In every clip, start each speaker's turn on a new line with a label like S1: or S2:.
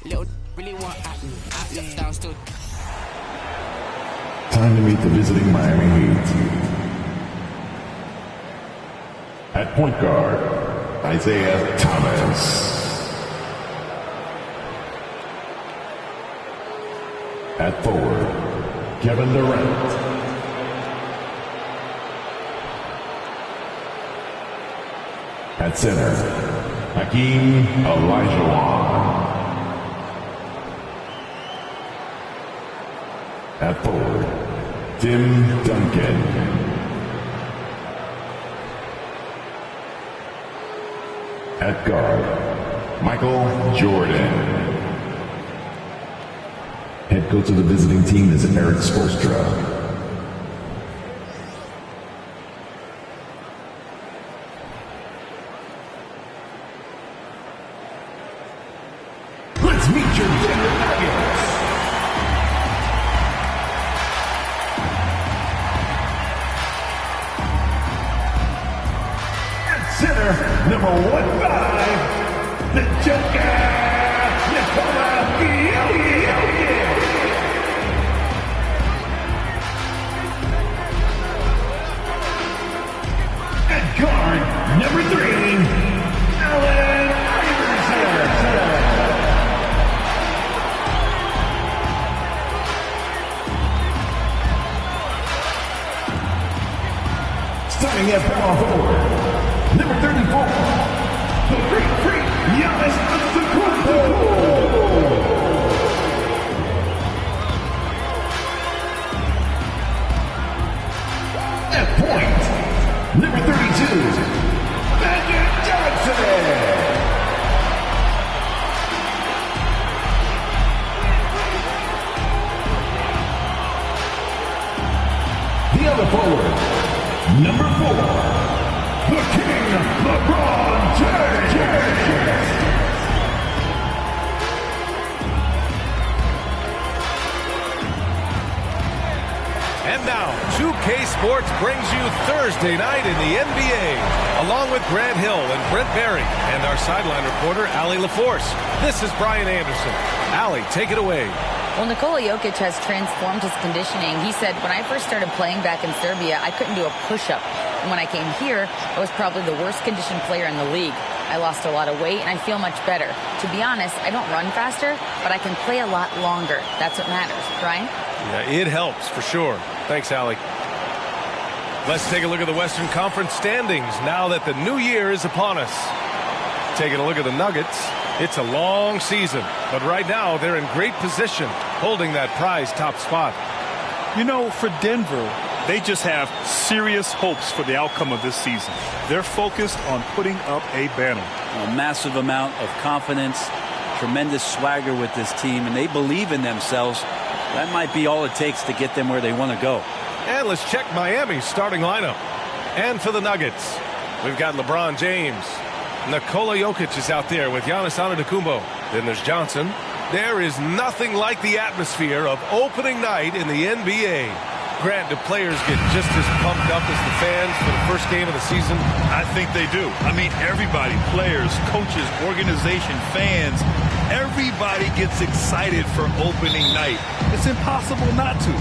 S1: Little really want at me. Down still.
S2: Time to meet the visiting Miami Heat. At point guard, Isaiah Thomas. At forward, Kevin Durant. At center, Hakeem Olajuwon. At forward, Tim Duncan. At guard, Michael Jordan. Head coach of the visiting team is Eric Spoelstra. Let's meet your Denver Nuggets. At center, number 15, the Joker, Nikola Jokic. At guard, number 3, Allen Iverson. Starting at power forward, number 34, the great freak, Giannis Antetokounmpo. At point, number 32, Magic Johnson. The other forward, number 4, the King, LeBron James.
S3: And now, 2K Sports brings you Thursday night in the NBA, along with Grant Hill and Brent Berry, and our sideline reporter, Allie LaForce. This is Brian Anderson. Allie, take it away.
S4: Well, Nikola Jokic has transformed his conditioning. He said, when I first started playing back in Serbia, I couldn't do a push-up. And when I came here, I was probably the worst conditioned player in the league. I lost a lot of weight, and I feel much better. To be honest, I don't run faster, but I can play a lot longer. That's what matters. Brian?
S3: Yeah, it helps, for sure. Thanks, Allie. Let's take a look at the Western Conference standings now that the new year is upon us. Taking a look at the Nuggets, it's a long season, but right now they're in great position, holding that prize top spot.
S5: You know, for Denver, they just have serious hopes for the outcome of this season. They're focused on putting up a banner.
S6: A massive amount of confidence, tremendous swagger with this team, and they believe in themselves. That might be all it takes to get them where they want to go.
S3: And let's check Miami's starting lineup. And for the Nuggets, we've got LeBron James. Nikola Jokic is out there with Giannis Antetokounmpo. Then there's Johnson. There is nothing like the atmosphere of opening night in the NBA. Grant, do players get just as pumped up as the fans for the first game of the season?
S5: I think they do. I mean, everybody, players, coaches, organization, fans, everybody gets excited for opening night. It's impossible not to.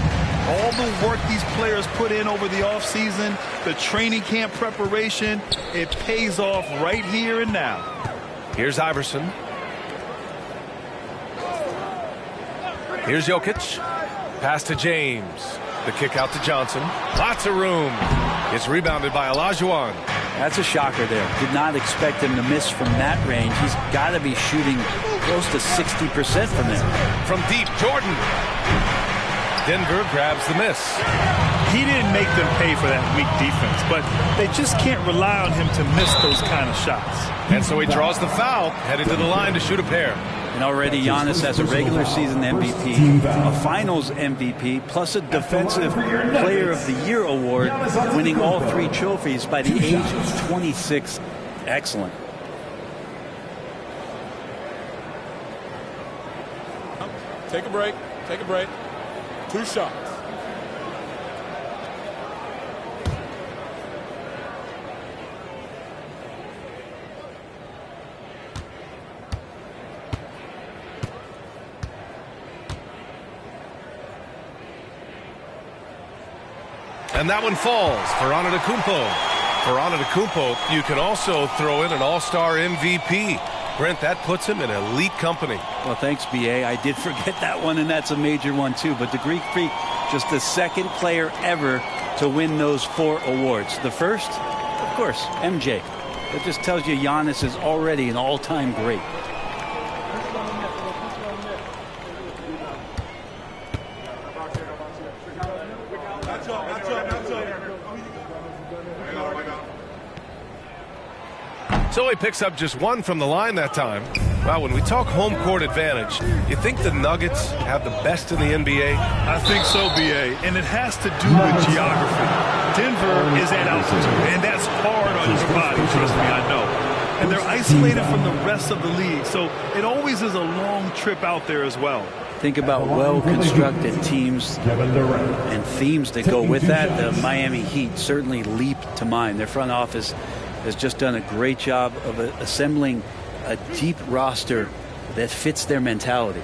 S5: All the work these players put in over the offseason, the training camp preparation, it pays off right here and now.
S3: Here's Iverson. Here's Jokic. Pass to James. The kick out to Johnson. Lots of room. It's rebounded by Olajuwon.
S6: That's a shocker there. Did not expect him to miss from that range. He's got to be shooting close to 60% from there.
S3: From deep, Jordan. Denver grabs the miss.
S5: He didn't make them pay for that weak defense, but they just can't rely on him to miss those kind of shots.
S3: And so he draws the foul, headed to the line to shoot a pair.
S6: And already Giannis has a regular season MVP, a finals MVP, plus a defensive player of the year award, winning all 3 trophies by the age of 26. Excellent.
S7: Take a break. Take a break. 2 shots.
S3: And that one falls for Antetokounmpo. For Antetokounmpo, you can also throw in an all-star MVP. Brent, that puts him in elite company.
S6: Well, thanks, B.A. I did forget that one, and that's a major one, too. But the Greek Freak, just the second player ever to win those 4 awards. The first, of course, MJ. That just tells you Giannis is already an all-time great.
S3: So he picks up just 1 from the line that time. Well, when we talk home court advantage, you think the Nuggets have the best in the NBA?
S5: I think so, B.A., and it has to do with geography. Denver is at altitude, and that's hard on your body, trust me, I know. And they're isolated from the rest of the league, so it always is a long trip out there as well.
S6: Think about well-constructed teams and themes that go with that. The Miami Heat certainly leap to mind. Their front office has just done a great job of assembling a deep roster that fits their mentality.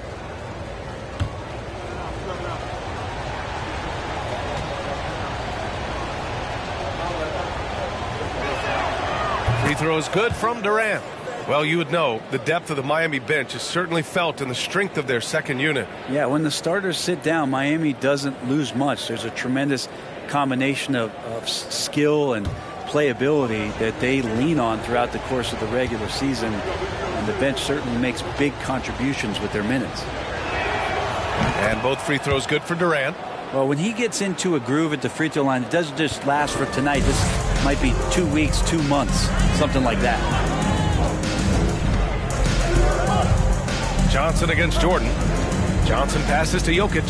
S3: Free throw is good from Durant. Well, you would know the depth of the Miami bench is certainly felt in the strength of their second unit.
S6: Yeah, when the starters sit down, Miami doesn't lose much. There's a tremendous combination of skill and playability that they lean on throughout the course of the regular season, and the bench certainly makes big contributions with their minutes.
S3: And both free throws good for Durant.
S6: Well, when he gets into a groove at the free throw line, it doesn't just last for tonight. This might be 2 weeks, 2 months, something like that.
S3: Johnson against Jordan. Johnson passes to Jokic.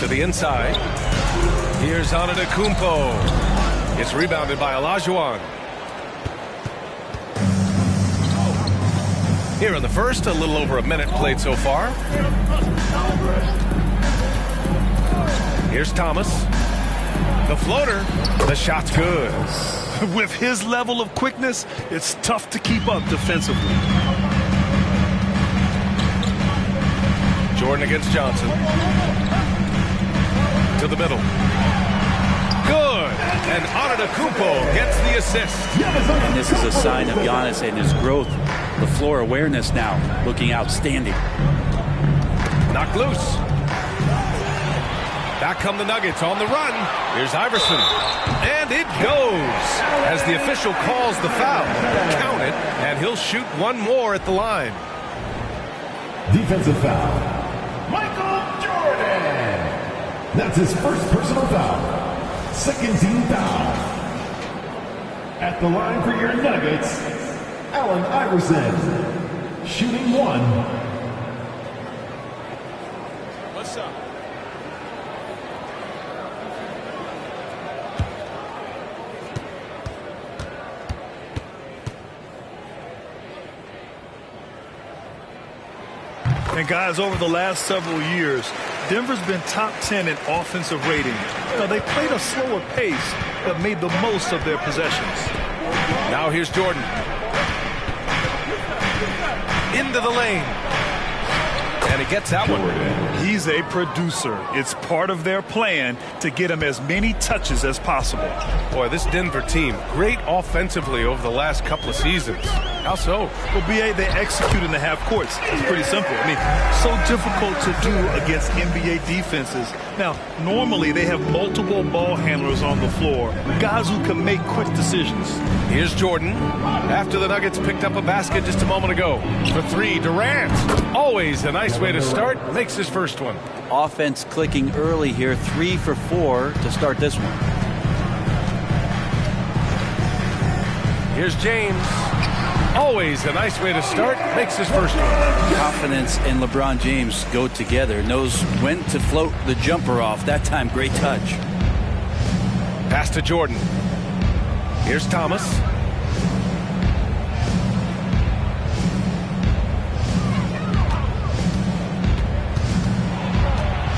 S3: To the inside. Here's Antetokounmpo. It's rebounded by Olajuwon. Here in the first, a little over a minute played so far. Here's Thomas. The floater. The shot's good.
S5: With his level of quickness, it's tough to keep up defensively.
S3: Jordan against Johnson. To the middle. Good. And Antetokounmpo gets the assist.
S6: And this is a sign of Giannis and his growth. The floor awareness now looking outstanding.
S3: Knocked loose. Back come the Nuggets on the run. Here's Iverson. And it goes. As the official calls the foul. Count it. And he'll shoot one more at the line.
S2: Defensive foul. Michael Jordan. That's his first personal foul. Second team foul. At the line for your Nuggets, Allen Iverson. Shooting 1.
S7: What's up?
S5: And guys, over the last several years, Denver's been top 10 in offensive rating. You know, they played a slower pace, but made the most of their possessions.
S3: Now here's Jordan. Into the lane. And he gets that one.
S5: He's a producer. It's part of their plan to get him as many touches as possible.
S3: Boy, this Denver team, great offensively over the last couple of seasons. How so?
S5: Well, B.A., they execute in the half courts. It's pretty simple. I mean, so difficult to do against NBA defenses. Now, normally they have multiple ball handlers on the floor, guys who can make quick decisions.
S3: Here's Jordan. After the Nuggets picked up a basket just a moment ago. For 3, Durant. Always a nice way to start. Makes his first one.
S6: Offense clicking early here. 3 for 4 to start this one.
S3: Here's James. Always a nice way to start. Makes his first one.
S6: Confidence and LeBron James go together. Knows when to float the jumper off. That time, great touch.
S3: Pass to Jordan. Here's Thomas.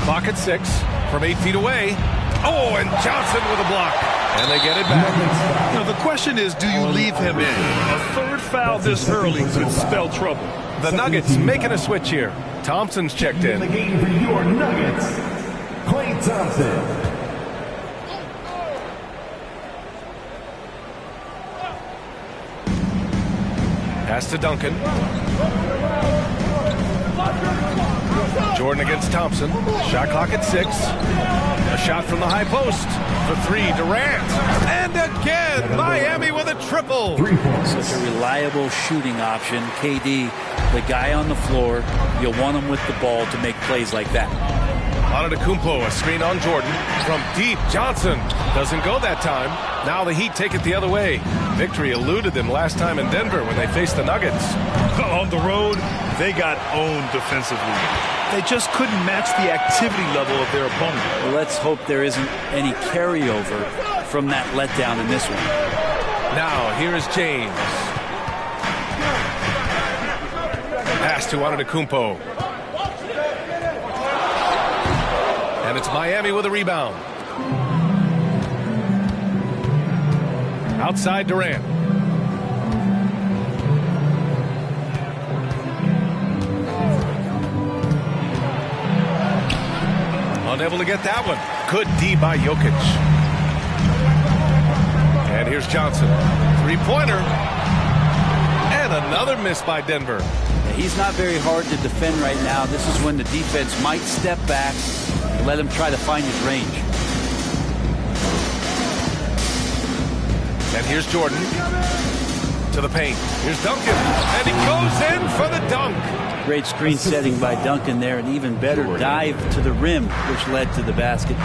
S3: Clock at 6 from 8 feet away. Oh, and Johnson with a block. And they get it back.
S5: Now, the question is, do you leave him in? A third foul this early could spell trouble.
S3: The Nuggets making a switch here. Thompson's checked in.
S2: The game for your Nuggets, Thompson.
S3: Pass to Duncan. Jordan against Thompson. Shot clock at 6. A shot from the high post. For 3, Durant. And again, Miami with a triple.
S2: 3 points.
S6: Such a reliable shooting option. KD, the guy on the floor, you'll want him with the ball to make plays like that.
S3: Antetokounmpo, a screen on Jordan. From deep, Johnson doesn't go that time. Now the Heat take it the other way. Victory eluded them last time in Denver when they faced the Nuggets.
S5: On the road, they got owned defensively. They just couldn't match the activity level of their opponent.
S6: Well, let's hope there isn't any carryover from that letdown in this one.
S3: Now here is James. Pass to Antetokounmpo. And it's Miami with a rebound. Outside Durant. Unable to get that one. Good D by Jokic. And here's Johnson. Three-pointer. And another miss by Denver.
S6: He's not very hard to defend right now. This is when the defense might step back and let him try to find his range.
S3: And here's Jordan to the paint. Here's Duncan. And he goes in for the dunk.
S6: Great screen setting by Duncan there, and even better dive to the rim, which led to the basket.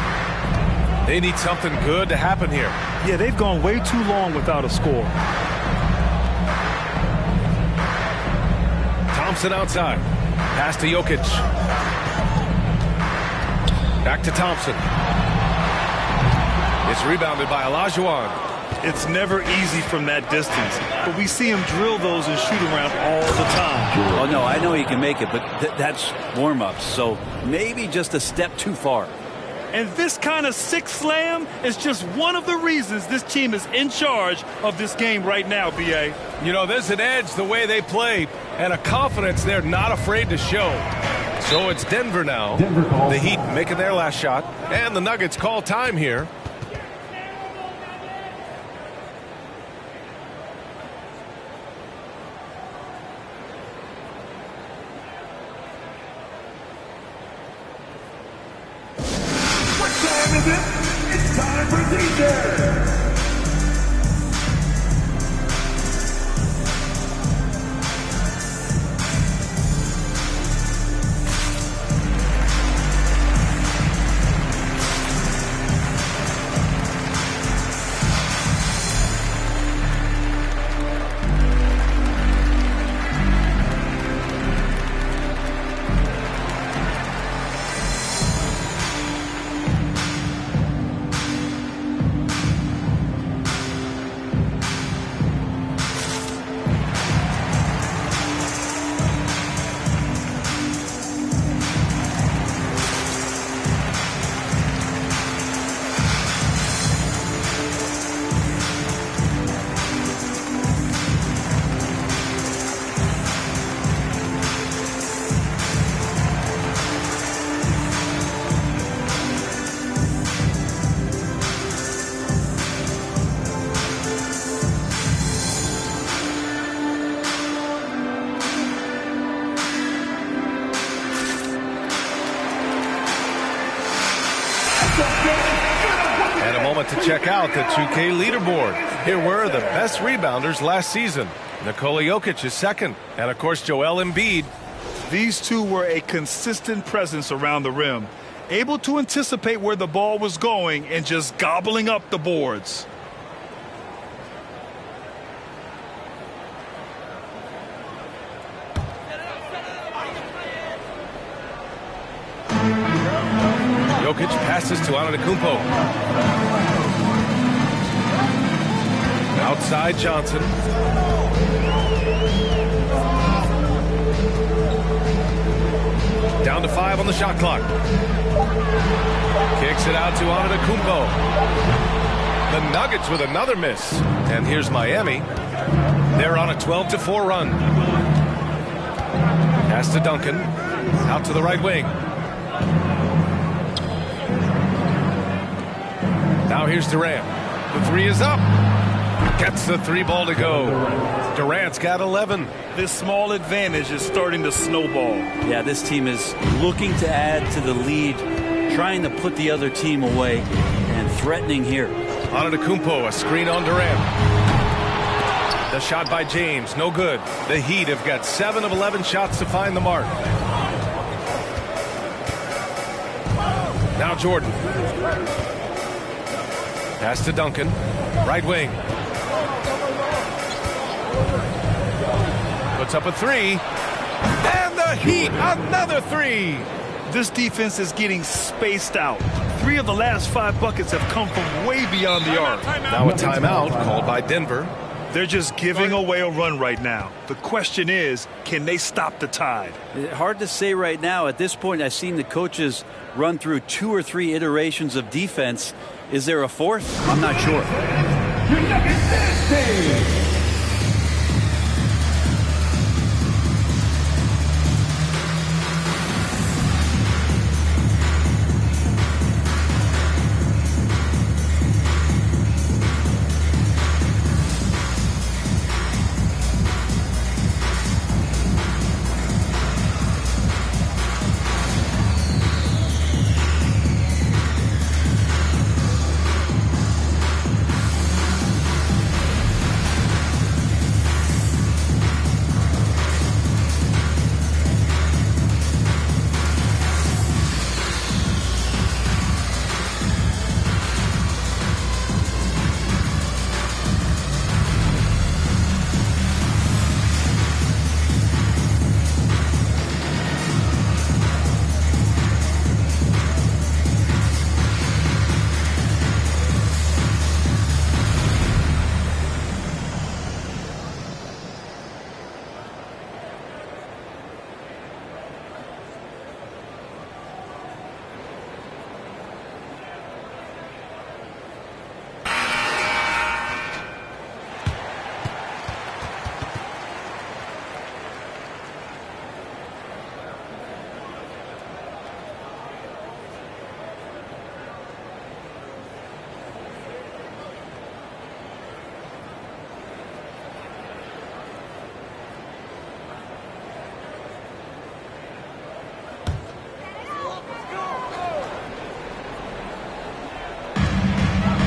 S3: They need something good to happen here.
S5: Yeah, they've gone way too long without a score.
S3: Thompson outside. Pass to Jokic. Back to Thompson. It's rebounded by Olajuwon.
S5: It's never easy from that distance, but we see him drill those and shoot around all the time.
S6: Oh, no, I know he can make it, but that's warm-ups, so maybe just a step too far.
S5: And this kind of sick slam is just one of the reasons this team is in charge of this game right now, B.A.
S3: You know, there's an edge the way they play and a confidence they're not afraid to show. So it's Denver now. The Heat making their last shot, and the Nuggets call time here.
S2: It's time for DJ.
S3: And a moment to check out the 2K leaderboard. Here were the best rebounders last season. Nikola Jokic is second. And, of course, Joel Embiid.
S5: These two were a consistent presence around the rim, able to anticipate where the ball was going and just gobbling up the boards.
S3: Jokic passes to Antetokounmpo. Outside Johnson. Down to 5 on the shot clock. Kicks it out to Antetokounmpo. The Nuggets with another miss. And here's Miami. They're on a 12-4 run. Pass to Duncan. Out to the right wing. Now here's Durant. The three is up. Gets the three ball to go. Durant's got 11.
S5: This small advantage is starting to snowball.
S6: Yeah, this team is looking to add to the lead, trying to put the other team away, and threatening here.
S3: Antetokounmpo, a screen on Durant. The shot by James, no good. The Heat have got 7 of 11 shots to find the mark. Now Jordan. Pass to Duncan. Right wing. Puts up a three. And the Heat, another three.
S5: This defense is getting spaced out. 3 of the last 5 buckets have come from way beyond the arc.
S3: Now a timeout called by Denver.
S5: They're just giving away a run right now. The question is, can they stop the tide?
S6: Hard to say right now. At this point, I've seen the coaches run through 2 or 3 iterations of defense. Is there a fourth? I'm not sure.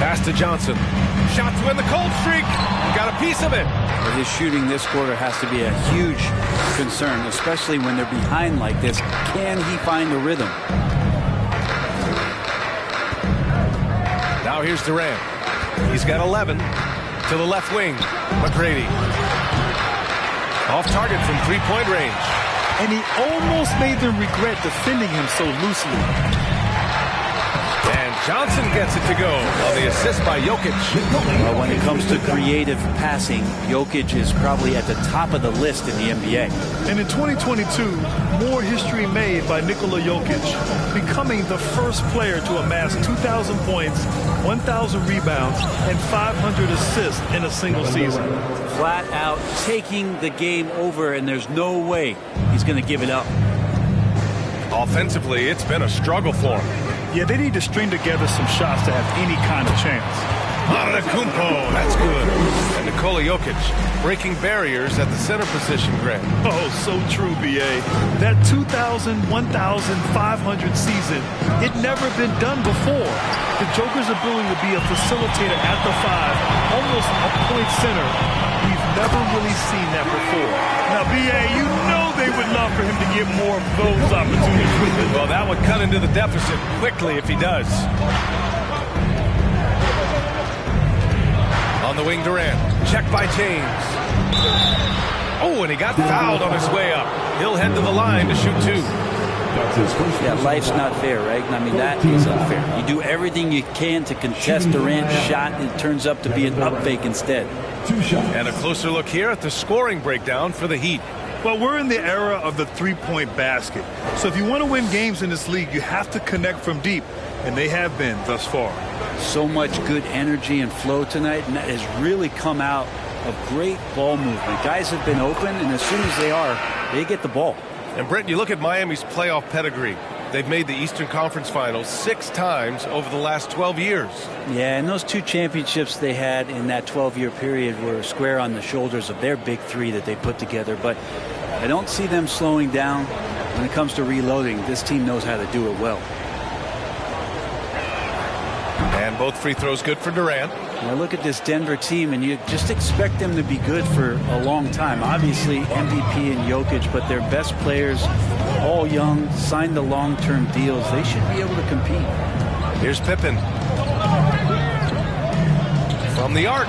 S3: Pass to Johnson. Shot to end the cold streak. Got a piece of it.
S6: Well, his shooting this quarter has to be a huge concern, especially when they're behind like this. Can he find the rhythm?
S3: Now here's Durant. He's got 11. To the left wing. McGrady. Off target from three-point range.
S5: And he almost made them regret defending him so loosely.
S3: And Johnson gets it to go on the assist by Jokic.
S6: Well, when it comes to creative passing, Jokic is probably at the top of the list in the NBA.
S5: And in 2022, more history made by Nikola Jokic, becoming the first player to amass 2,000 points, 1,000 rebounds, and 500 assists in a single season.
S6: Flat out taking the game over, and there's no way he's going to give it up.
S3: Offensively, it's been a struggle for him.
S5: Yeah, they need to string together some shots to have any kind of chance.
S3: Antetokounmpo, that's good. And Nikola Jokic breaking barriers at the center position, Greg.
S5: Oh, so true, B.A. That 2,000, 1,500 season, it never been done before. The Joker's ability to be a facilitator at the 5, almost a point center, we've never really seen that before. Now, B.A., you know they would love for him to get more of those opportunities.
S3: Well, that would cut into the deficit quickly if he does. On the wing, Durant. Check by James. Oh, and he got fouled on his way up. He'll head to the line to shoot 2.
S6: Yeah, life's not fair, right? I mean, that is unfair. You do everything you can to contest Durant's shot, and it turns up to be an up fake instead.
S3: And a closer look here at the scoring breakdown for the Heat.
S5: Well, we're in the era of the three-point basket. So if you want to win games in this league, you have to connect from deep, and they have been thus far.
S6: So much good energy and flow tonight, and that has really come out of great ball movement. Guys have been open, and as soon as they get the ball.
S3: And Brent, you look at Miami's playoff pedigree. they've made the Eastern Conference Finals 6 times over the last 12 years.
S6: Yeah, and those 2 championships they had in that 12-year period were square on the shoulders of their big 3 that they put together. But I don't see them slowing down when it comes to reloading. This team knows how to do it well.
S3: And both free throws good for Durant.
S6: Now look at this Denver team, and you just expect them to be good for a long time. Obviously, MVP and Jokic, but their best players, all young, signed the long-term deals. They should be able to compete.
S3: Here's Pippen. From the arc.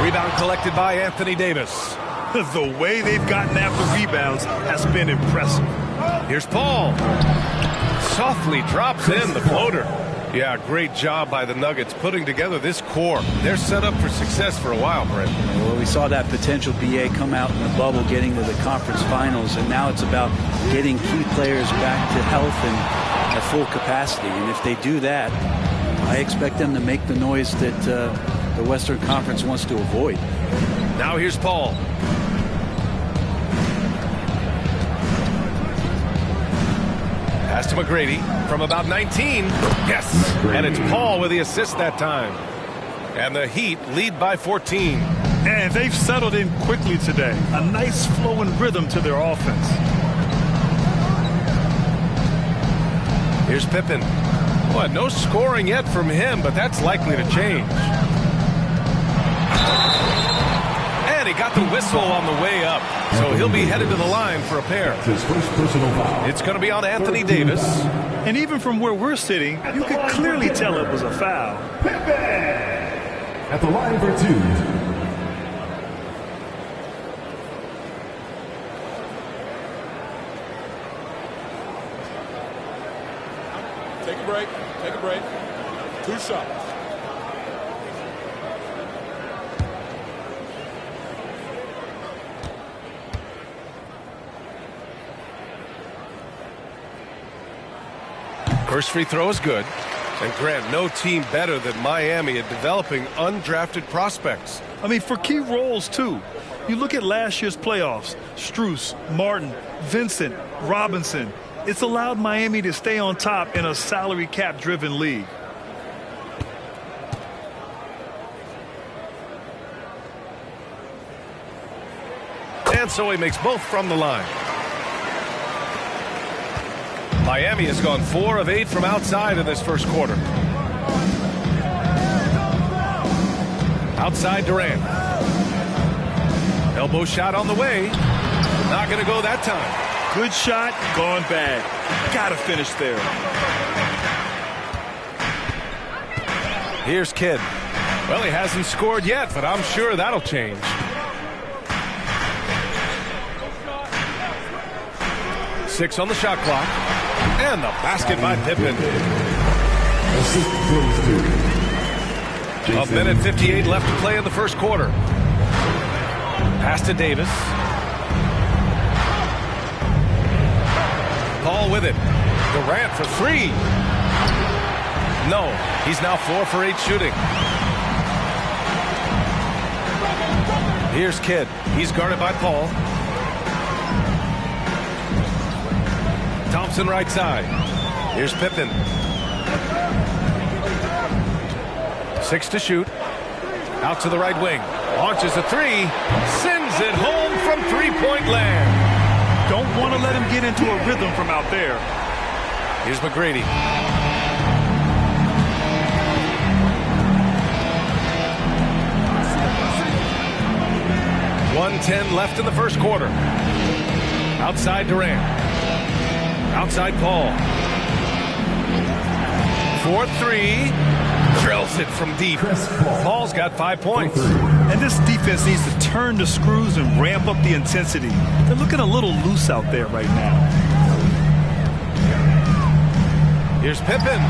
S3: Rebound collected by Anthony Davis.
S5: The way they've gotten after rebounds has been impressive.
S3: Here's Paul. Softly drops in the floater. Yeah, great job by the Nuggets putting together this core. They're set up for success for a while, Brent.
S6: Well, we saw that potential BA come out in the bubble, getting to the conference finals, and now it's about getting key players back to health and at full capacity. And if they do that, I expect them to make the noise that the Western Conference wants to avoid.
S3: Now here's Paul. Pass to McGrady from about 19. Yes, and it's Paul with the assist that time. And the Heat lead by 14.
S5: And they've settled in quickly today. A nice flow and rhythm to their offense.
S3: Here's Pippen. Well, no scoring yet from him, but that's likely to change. And he got the whistle on the way up. So he'll be headed to the line for a pair.
S2: His first personal foul.
S3: It's going to be on Anthony Davis.
S5: And even from where we're sitting, you could clearly tell it was a foul.
S2: At the line for 2.
S7: Take a break. Take a break. 2 shots.
S3: First free throw is good. And Grant, no team better than Miami at developing undrafted prospects.
S5: I mean, for key roles, too. You look at last year's playoffs, Strus, Martin, Vincent, Robinson. It's allowed Miami to stay on top in a salary cap-driven league.
S3: And so he makes both from the line. Miami has gone 4 of 8 from outside in this first quarter. Outside Durant. Elbow shot on the way. Not going to go that time.
S5: Good shot, gone bad. Gotta finish there.
S3: Here's Kidd. Well, he hasn't scored yet, but I'm sure that'll change. Six on the shot clock. And the basket by Pippen. A minute 58 left to play in the first quarter. Pass to Davis. Paul with it. Durant for 3. No, he's now 4 for 8 shooting. Here's Kidd. He's guarded by Paul. Thompson right side. Here's Pippen. 6 to shoot. Out to the right wing. Launches a 3. Sends it home from three-point land.
S5: Don't want to let him get into a rhythm from out there.
S3: Here's McGrady. .110 left in the first quarter. Outside Durant. Outside Paul. 4-3. Drills it from deep. Paul's got 5 points.
S5: And this defense needs to turn the screws and ramp up the intensity. They're looking a little loose out there right now.
S3: Here's Pippen.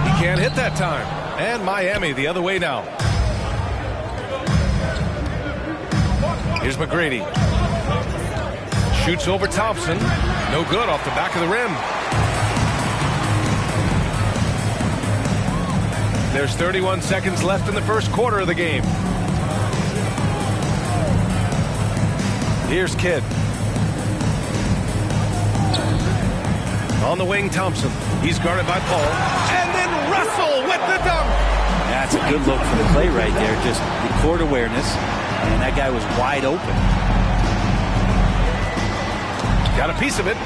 S3: He can't hit that time. And Miami the other way now. Here's McGrady. Shoots over Thompson. No good off the back of the rim. There's 31 seconds left in the first quarter of the game. Here's Kidd. On the wing, Thompson. He's guarded by Paul. And then Russell with the dunk.
S6: That's a good look for the play right there. Just the court awareness. And that guy was wide open.
S3: Got a piece of it.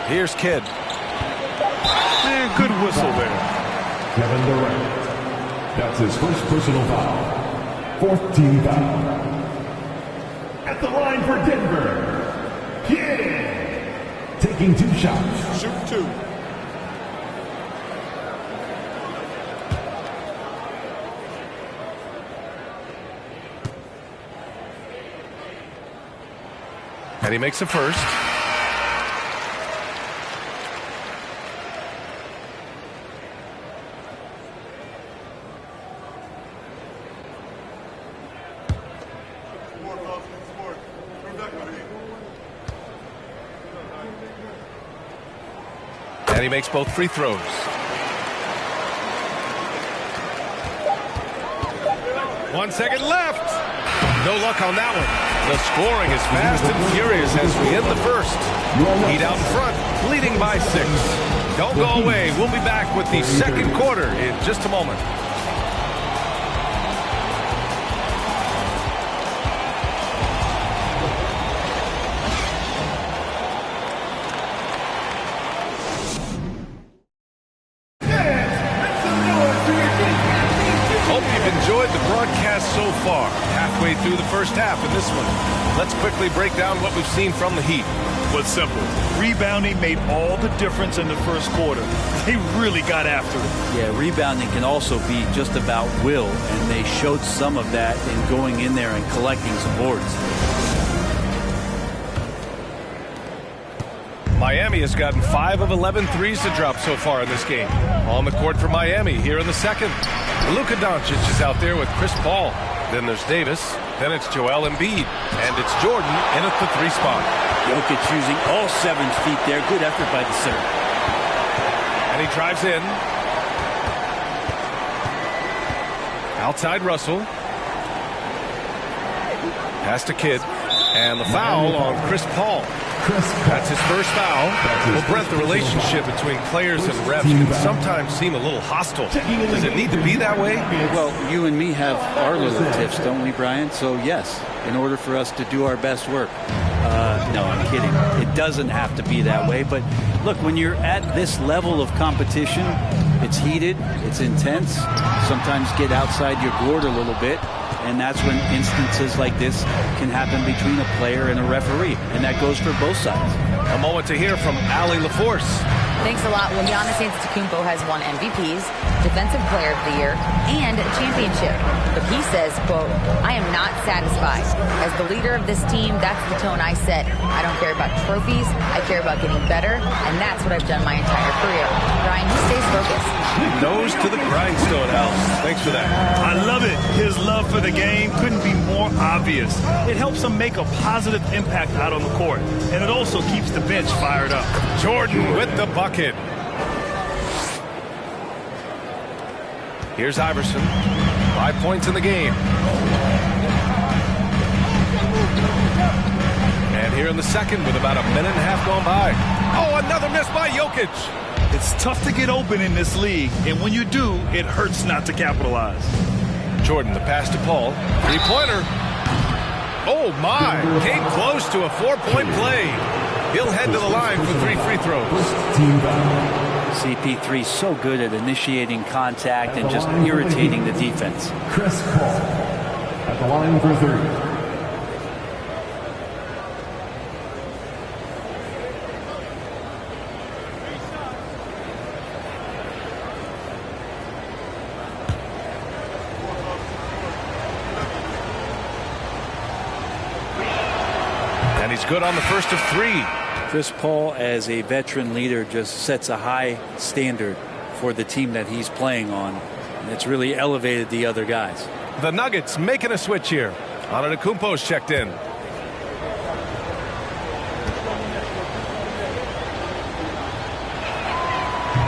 S3: Here's Kidd.
S5: Man, good whistle there.
S2: Kevin Durant. That's his first personal foul. Fourth team foul. At the line for Denver, Kidd. Taking 2 shots.
S7: Shoot 2.
S3: And he makes the first. And he makes both free throws. One second left. No luck on that one. The scoring is fast and furious as we end the first. Heat out in front, leading by 6. Don't go away. We'll be back with the second quarter in just a moment. So far, halfway through the first half in this one. Let's quickly break down what we've seen from the Heat.
S5: What's simple? Rebounding made all the difference in the first quarter. They really got after it.
S6: Yeah, rebounding can also be just about will, and they showed some of that in going in there and collecting some boards.
S3: Miami has gotten 5 of 11 threes to drop so far in this game. On the court for Miami here in the second. Luka Doncic is out there with Chris Paul. Then there's Davis. Then it's Joel Embiid. And it's Jordan in at the 3 spot.
S6: Jokic using all 7 feet there. Good effort by the center.
S3: And he drives in. Outside Russell. Pass to Kidd. And the foul on Chris Paul. That's his first foul. Well, Brent, the relationship between players and refs can sometimes seem a little hostile. Does it need to be that way?
S6: Well, you and me have our little tips, don't we, Brian? So, yes, in order for us to do our best work. No, I'm kidding. It doesn't have to be that way. But, look, when you're at this level of competition, it's heated, it's intense. Sometimes get outside your gourd a little bit. And that's when instances like this can happen between a player and a referee. And that goes for both sides.
S3: A moment to hear from Allie LaForce.
S4: Thanks a lot. Well, Giannis Antetokounmpo has won MVPs, Defensive Player of the Year, and a championship. But he says, quote, "I am not satisfied. As the leader of this team, that's the tone I set. I don't care about trophies. I care about getting better, and that's what I've done my entire career." Brian, he stays focused.
S3: Nose to the grindstone, Al. Thanks for that.
S5: I love it. His love for the game couldn't be more obvious. It helps him make a positive impact out on the court, and it also keeps the bench fired up.
S3: Jordan with the bucket. Here's Iverson. 5 points in the game. And here in the second with about a minute and a half gone by. Oh, another miss by Jokic.
S5: It's tough to get open in this league, and when you do, it hurts not to capitalize.
S3: Jordan, the pass to Paul. 3-pointer. Oh, my. Came close to a 4-point play. He'll head to the line for 3 free throws.
S6: CP3 so good at initiating contact and just irritating the defense.
S2: Chris Paul at the line for 3.
S6: And he's good on the first of 3. Chris Paul, as a veteran leader, just sets a high standard for the team that he's playing on. And it's really elevated the other guys.
S3: The Nuggets making a switch here. Antetokounmpo's checked in.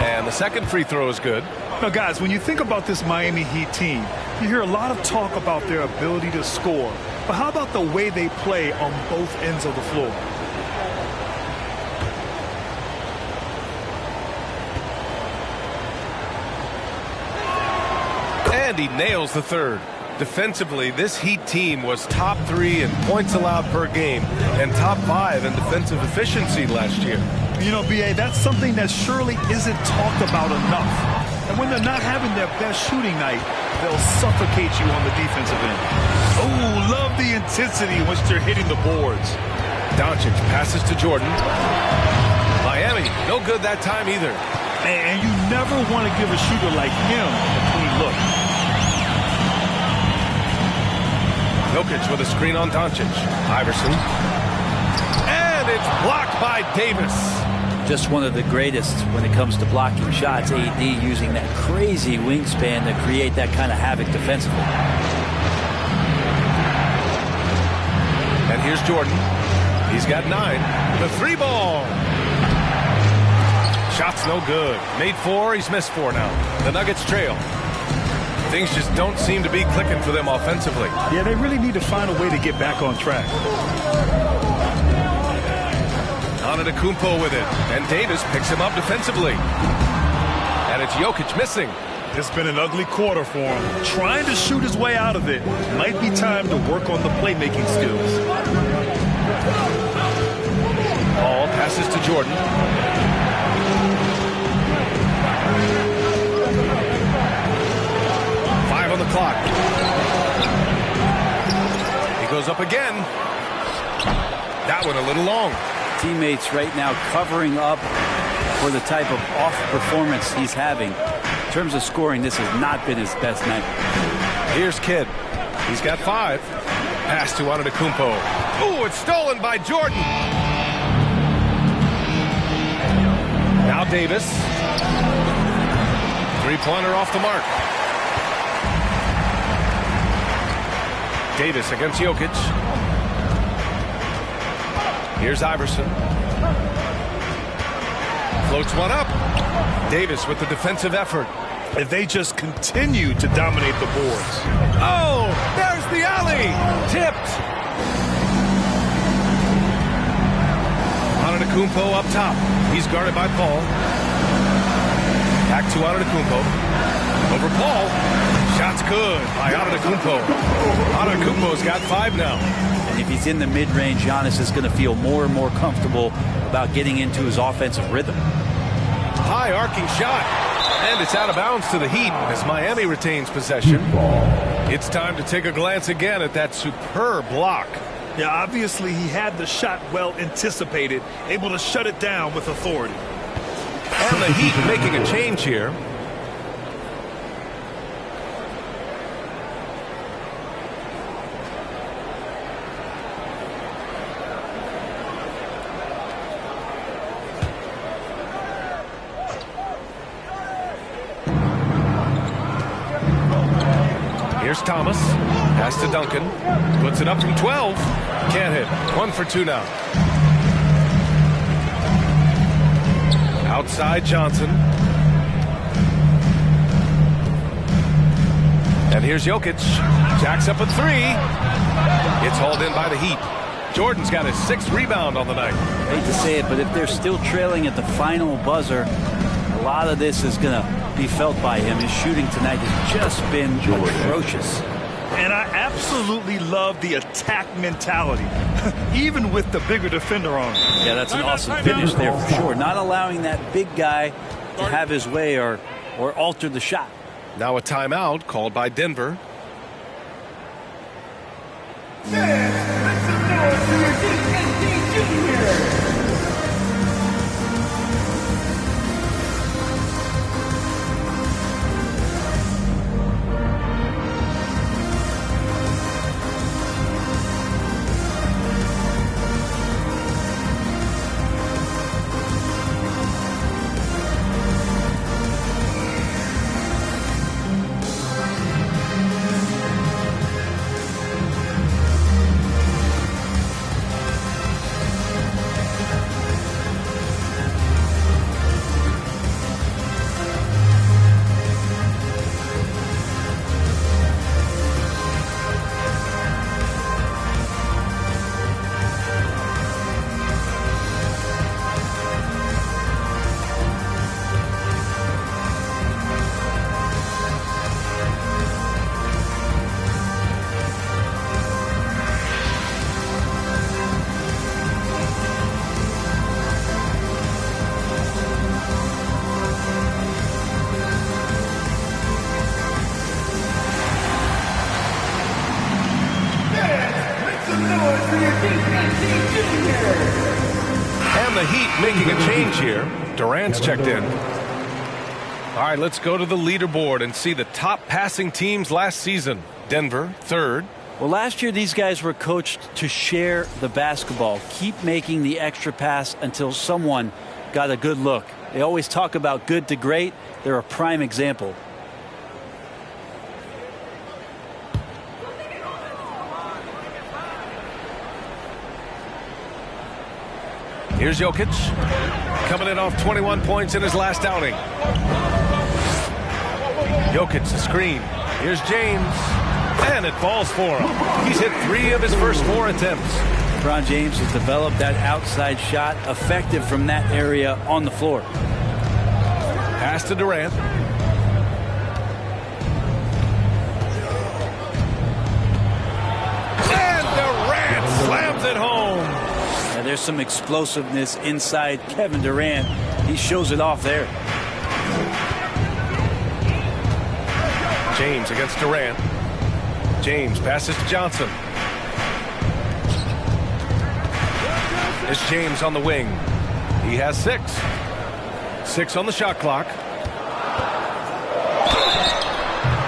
S3: And the second free throw is good.
S5: Now, guys, when you think about this Miami Heat team, you hear a lot of talk about their ability to score. But how about the way they play on both ends of the floor?
S3: And he nails the third. Defensively, this Heat team was top 3 in points allowed per game and top 5 in defensive efficiency last year.
S5: You know, B.A., that's something that surely isn't talked about enough. And when they're not having their best shooting night, they'll suffocate you on the defensive end. Oh, love the intensity in which they're hitting the boards.
S3: Doncic passes to Jordan. Miami, no good that time either.
S5: And you never want to give a shooter like him a clean look.
S3: Jokic with a screen on Doncic. Iverson. And it's blocked by Davis.
S6: Just one of the greatest when it comes to blocking shots. AD using that crazy wingspan to create that kind of havoc defensively.
S3: And here's Jordan. He's got 9. The 3 ball. Shot's no good. Made 4. He's missed 4 now. The Nuggets trail. Things just don't seem to be clicking for them offensively.
S5: Yeah, they really need to find a way to get back on track.
S3: Antetokounmpo with it. And Davis picks him up defensively. And it's Jokic missing.
S5: It's been an ugly quarter for him. Trying to shoot his way out of it. Might be time to work on the playmaking skills.
S3: Ball passes to Jordan. On the clock. He goes up again. That one a little long.
S6: Teammates right now covering up for the type of off performance he's having. In terms of scoring, this has not been his best night.
S3: Here's Kidd. He's got 5. Pass to Antetokounmpo. Ooh, it's stolen by Jordan. Now Davis. 3-pointer off the mark. Davis against Jokic. Here's Iverson. Floats one up. Davis with the defensive effort.
S5: If they just continue to dominate the boards.
S3: Oh, there's the alley. Tipped. Antetokounmpo up top. He's guarded by Paul. Back to Antetokounmpo. Over Paul. Shot's good by Antetokounmpo. Antetokounmpo's got 5 now.
S6: And if he's in the mid-range, Giannis is going to feel more and more comfortable about getting into his offensive rhythm.
S3: High arcing shot. And it's out of bounds to the Heat as Miami retains possession. It's time to take a glance again at that superb block.
S5: Yeah, obviously he had the shot well anticipated, able to shut it down with authority.
S3: And the Heat making a change here. Here's Thomas. Pass to Duncan. Puts it up from 12. Can't hit. 1 for 2 now. Outside Johnson. And here's Jokic. Jacks up a 3. It's hauled in by the Heat. Jordan's got his 6th rebound on the night.
S6: I hate to say it, but if they're still trailing at the final buzzer, a lot of this is going to be felt by him. His shooting tonight has just been atrocious.
S5: And I absolutely love the attack mentality, even with the bigger defender on him.
S6: Yeah, that's an awesome finish there for sure. Not allowing that big guy to have his way or alter the shot.
S3: Now a timeout called by Denver. And the Heat making a change here. Durant's checked in. All right, let's go to the leaderboard and see the top passing teams last season. Denver, third.
S6: Well, last year these guys were coached to share the basketball, keep making the extra pass until someone got a good look. They always talk about good to great. They're a prime example.
S3: Here's Jokic, coming in off 21 points in his last outing. Jokic, a screen. Here's James, and it falls for him. He's hit 3 of his first 4 attempts.
S6: LeBron James has developed that outside shot, effective from that area on the floor.
S3: Pass to Durant. And Durant slams it home.
S6: Now, there's some explosiveness inside Kevin Durant. He shows it off there.
S3: James against Durant. James passes to Johnson. It's James on the wing. He has 6. 6 on the shot clock.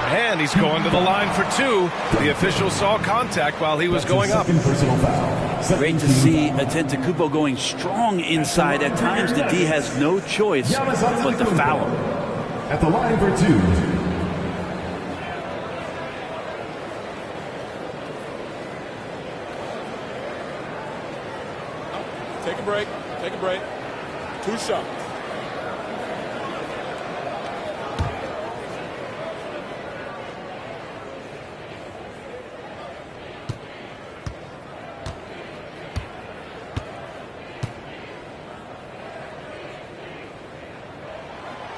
S3: And he's going to the line for 2. The official saw contact while he was going up.
S6: Great to see Antetokounmpo going strong inside. At times, the D has no choice but to foul him.
S2: At the line for 2.
S7: Take a break. Take a break. 2 shots.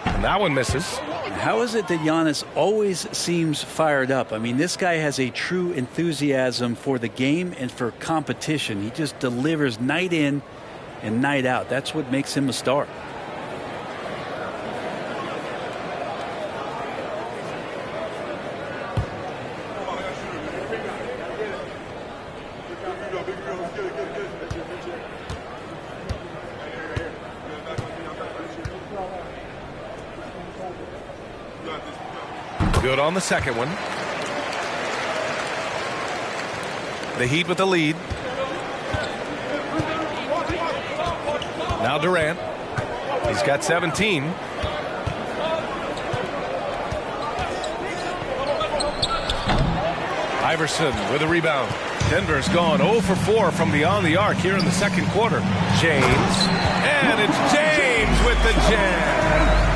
S3: And that one misses.
S6: How is it that Giannis always seems fired up? I mean, this guy has a true enthusiasm for the game and for competition. He just delivers night in and night out. That's what makes him a star.
S3: Good on the second one. The Heat with the lead. Now Durant. He's got 17. Iverson with a rebound. Denver's gone 0 for 4 from beyond the arc here in the second quarter. James. And it's James with the jam.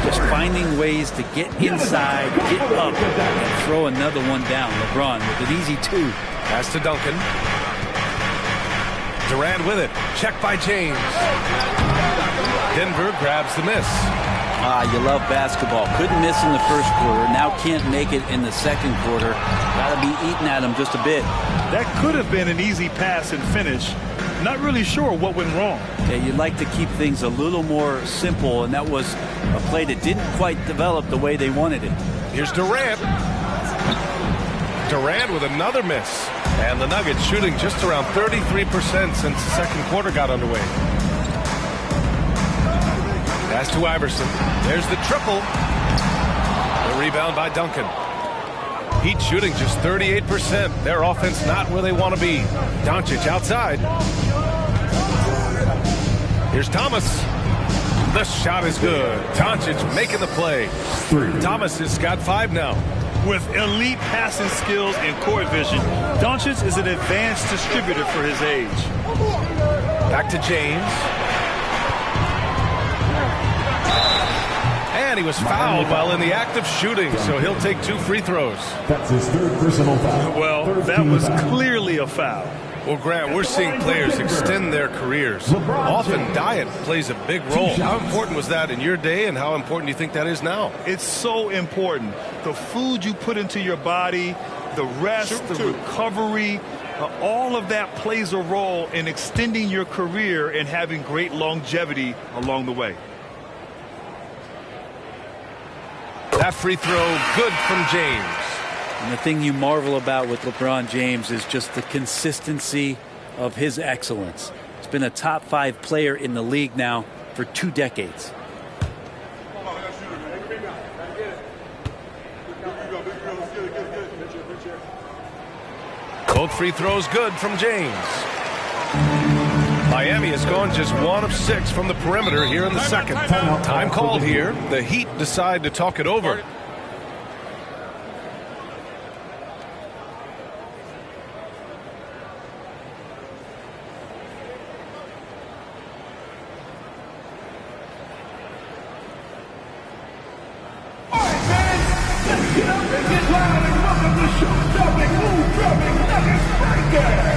S6: Just finding ways to get inside, get up, and throw another one down. LeBron with an easy 2.
S3: Pass to Duncan. Durant with it. Check by James. Denver grabs the miss.
S6: You love basketball. Couldn't miss in the first quarter. Now can't make it in the second quarter. Got to be eating at him just a bit.
S5: That could have been an easy pass and finish. Not really sure what went wrong.
S6: Yeah, you'd like to keep things a little more simple, and that was a play that didn't quite develop the way they wanted it.
S3: Here's Durant. Durant with another miss. And the Nuggets shooting just around 33% since the second quarter got underway. Pass to Iverson. There's the triple. The rebound by Duncan. Heat shooting just 38%. Their offense not where they want to be. Doncic outside. Here's Thomas. The shot is good. Doncic making the play. Thomas has got 5 now.
S5: With elite passing skills and court vision, Doncic is an advanced distributor for his age.
S3: Back to James. And he was fouled while in the act of shooting, so he'll take 2 free throws.
S2: That's his 3rd personal foul.
S5: Well, that was clearly a foul.
S3: Well, Grant, we're seeing players extend their careers. Often diet plays a big role. How important was that in your day, and how important do you think that is now?
S5: It's so important. The food you put into your body, the rest, the recovery, all of that plays a role in extending your career and having great longevity along the way.
S3: That free throw, good from James.
S6: And the thing you marvel about with LeBron James is just the consistency of his excellence. He's been a top 5 player in the league now for 2 decades.
S3: Both free throws good from James. Miami has gone just 1 of 6 from the perimeter here in the second. Time called here. The Heat decide to talk it over.
S2: Get up and get loud and welcome to show-stopping, move-dropping Nuggets Breaker!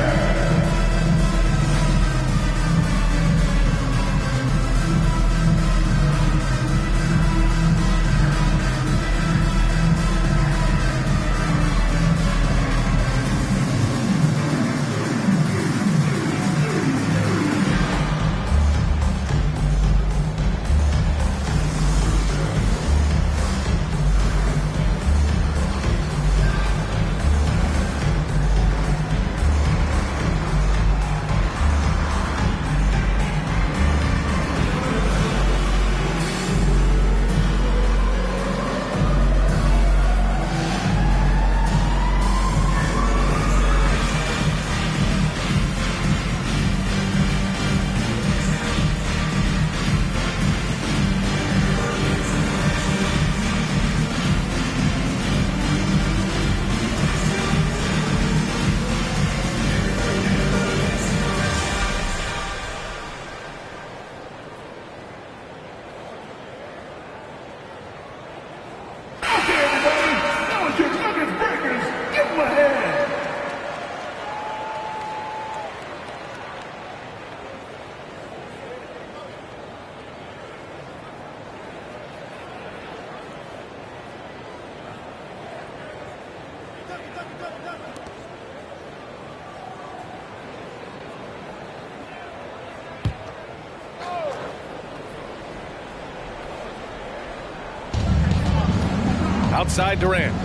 S3: Outside Durant.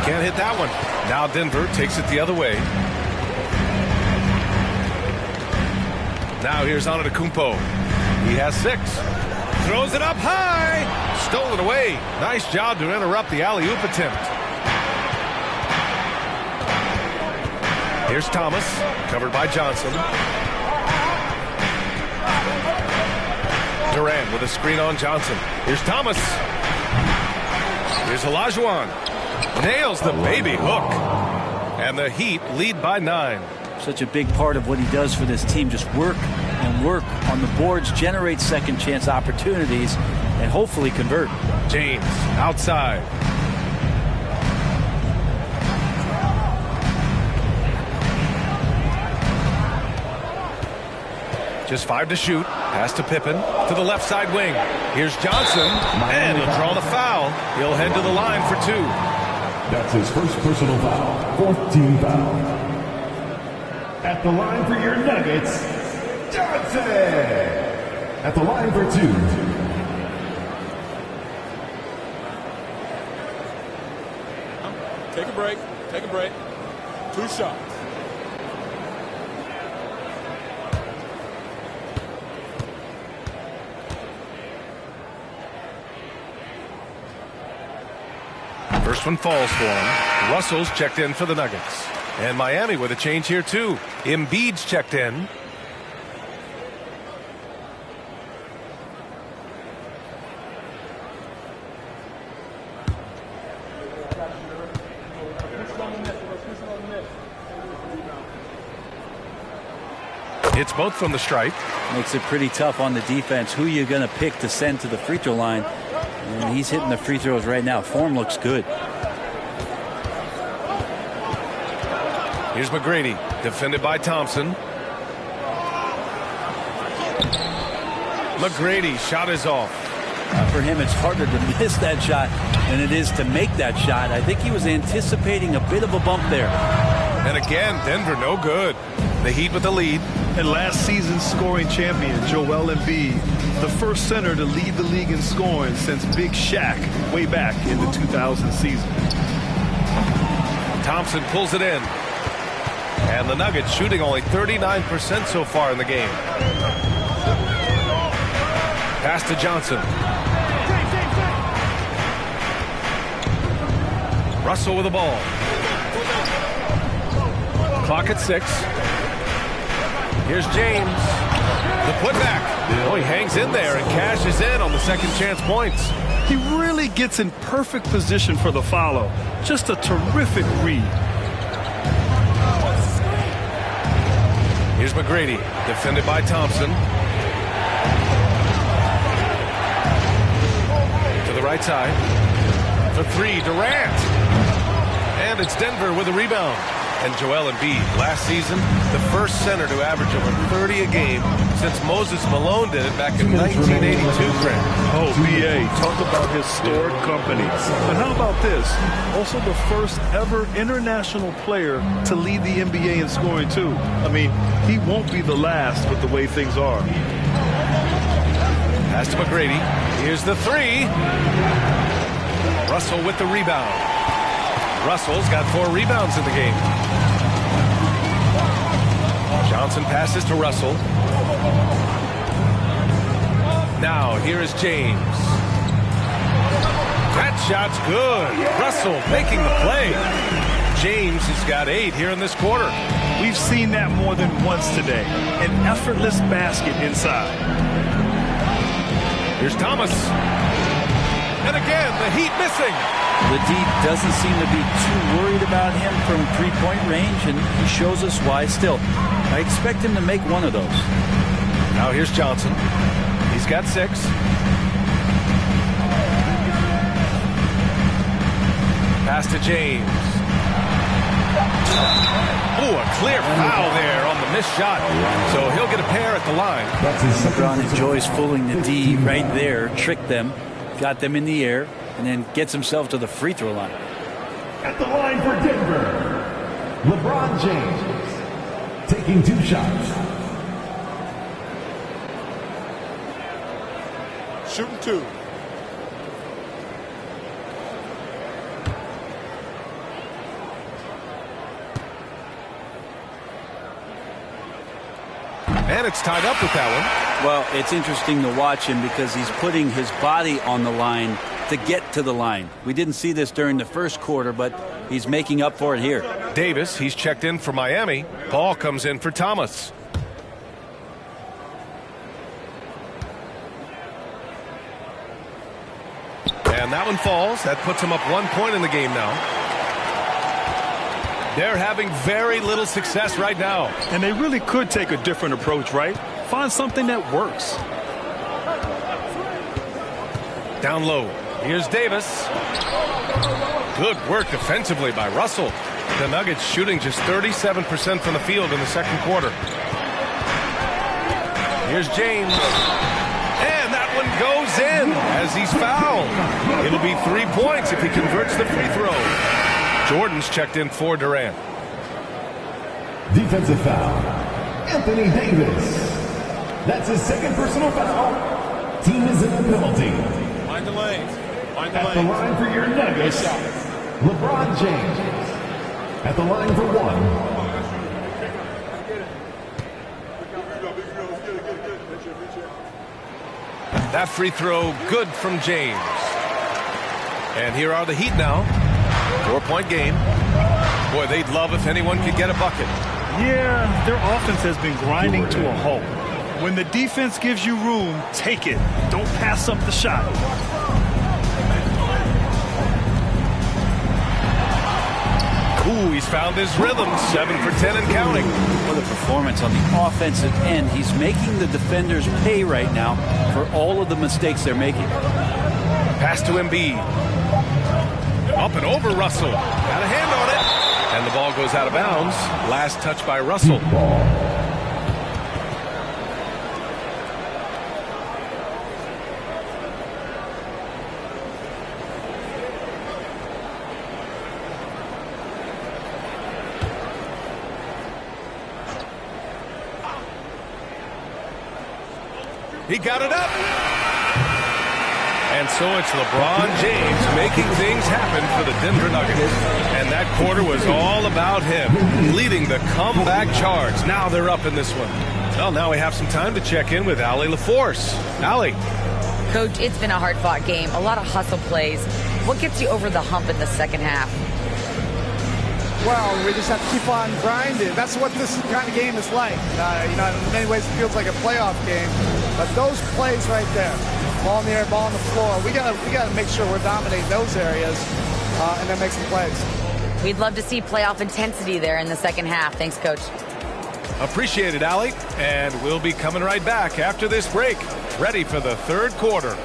S3: Can't hit that one. Now Denver takes it the other way. Now here's Antetokounmpo. He has 6. Throws it up high. Stolen away. Nice job to interrupt the alley-oop attempt. Here's Thomas. Covered by Johnson. Durant with a screen on Johnson. Here's Thomas. Here's Olajuwon. Nails the baby hook. And the Heat lead by 9.
S6: Such a big part of what he does for this team. Just work and work on the boards, generate second chance opportunities, and hopefully convert.
S3: James outside. Just 5 to shoot. Pass to Pippen to the left side wing. Here's Johnson, and he'll draw the foul. He'll head to the line for 2.
S2: That's his first personal foul. 4th team foul. At the line for your Nuggets, Johnson. At the line for 2.
S7: Take a break. Take a break. 2 shots.
S3: First one falls for him. Russell's checked in for the Nuggets. And Miami with a change here, too. Embiid's checked in. It's both from the stripe.
S6: Makes it pretty tough on the defense. Who you going to pick to send to the free throw line? And he's hitting the free throws right now. Form looks good.
S3: Here's McGrady, defended by Thompson. McGrady, shot is off.
S6: For him, it's harder to miss that shot than it is to make that shot. I think he was anticipating a bit of a bump there.
S3: And again, Denver no good. The Heat with the lead.
S5: And last season's scoring champion, Joel Embiid, the first center to lead the league in scoring since Big Shaq way back in the 2000 season.
S3: Thompson pulls it in. And the Nuggets shooting only 39% so far in the game. Pass to Johnson. Russell with the ball. Clock at 6. Here's James. The putback. Oh, he hangs in there and cashes in on the second chance points.
S5: He really gets in perfect position for the follow. Just a terrific read.
S3: Here's McGrady, defended by Thompson. To the right side. For 3, Durant. And it's Denver with a rebound. And Joel Embiid, last season, the first center to average over 30 a game since Moses Malone did it back in 1982, Grant.
S5: Oh, B.A., talk about historic company. But how about this? Also the first ever international player to lead the NBA in scoring, too. I mean, he won't be the last with the way things are.
S3: Pass to McGrady. Here's the 3. Russell with the rebound. Russell's got 4 rebounds in the game. Johnson passes to Russell. Now here is James. That shot's good. Russell making the play. James has got 8 here in this quarter.
S5: We've seen that more than once today. An effortless basket inside.
S3: Here's Thomas. And again, the Heat missing.
S6: The D doesn't seem to be too worried about him from three-point range, and he shows us why still. I expect him to make one of those.
S3: Now here's Johnson. He's got 6. Pass to James. Oh, a clear foul there on the missed shot. So he'll get a pair at the line.
S6: LeBron enjoys fooling the D right there, tricked them, got them in the air, and then gets himself to the free throw line.
S2: At the line for Denver, LeBron James taking 2 shots.
S7: Shooting 2.
S3: And it's tied up with that one.
S6: Well, it's interesting to watch him because he's putting his body on the line to get to the line. We didn't see this during the first quarter, but he's making up for it here.
S3: Davis, he's checked in for Miami. Paul comes in for Thomas. And that one falls. That puts him up 1 point in the game now. They're having very little success right now.
S5: And they really could take a different approach, right? Find something that works.
S3: Down low. Here's Davis. Good work defensively by Russell. The Nuggets shooting just 37% from the field in the second quarter. Here's James. And that one goes in as he's fouled. It'll be 3 points if he converts the free throw. Jordan's checked in for Durant.
S2: Defensive foul. Anthony Davis. That's his second personal foul. Team is in the penalty.
S7: Find the lane. Find the
S2: At the
S7: lane.
S2: line for your Nuggets, LeBron James. At the line for 1.
S3: That free throw good from James. And here are the Heat now. 4-point game. Boy, they'd love if anyone could get a bucket.
S5: Yeah, their offense has been grinding to a halt. When the defense gives you room, take it. Don't pass up the shot.
S3: Ooh, he's found his rhythm. 7 for 10 and counting.
S6: What a performance on the offensive end. He's making the defenders pay right now for all of the mistakes they're making.
S3: Pass to Embiid. Up and over Russell. Got a hand on it. And the ball goes out of bounds. Last touch by Russell. He got it up. And And so it's LeBron James making things happen for the Denver Nuggets. And that quarter was all about him, leading the comeback charge. Now they're up in this one. Well, now we have some time to check in with Allie LaForce. Allie.
S4: Coach, it's been a hard-fought game, a lot of hustle plays. What gets you over the hump in the second half?
S8: Well, we just have to keep on grinding. That's what this kind of game is like. In many ways it feels like a playoff game. But those plays right there, ball in the air, ball on the floor, we gotta make sure we're dominating those areas and then make some plays.
S4: We'd love to see playoff intensity there in the second half. Thanks, Coach.
S3: Appreciate it, Allie. And we'll be coming right back after this break, ready for the third quarter.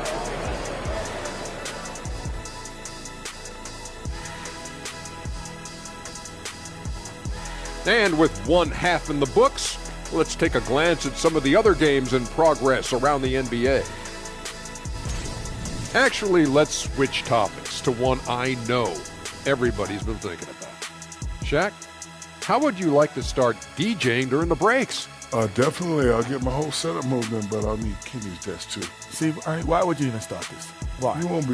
S9: And with one half in the books, let's take a glance at some of the other games in progress around the NBA. Actually, let's switch topics to one I know everybody's been thinking about. Shaq, how would you like to start DJing during the breaks?
S10: Definitely. I'll get my whole setup moving, but I'll need Kenny's desk too.
S11: See, why would you even start this? Why?
S10: You won't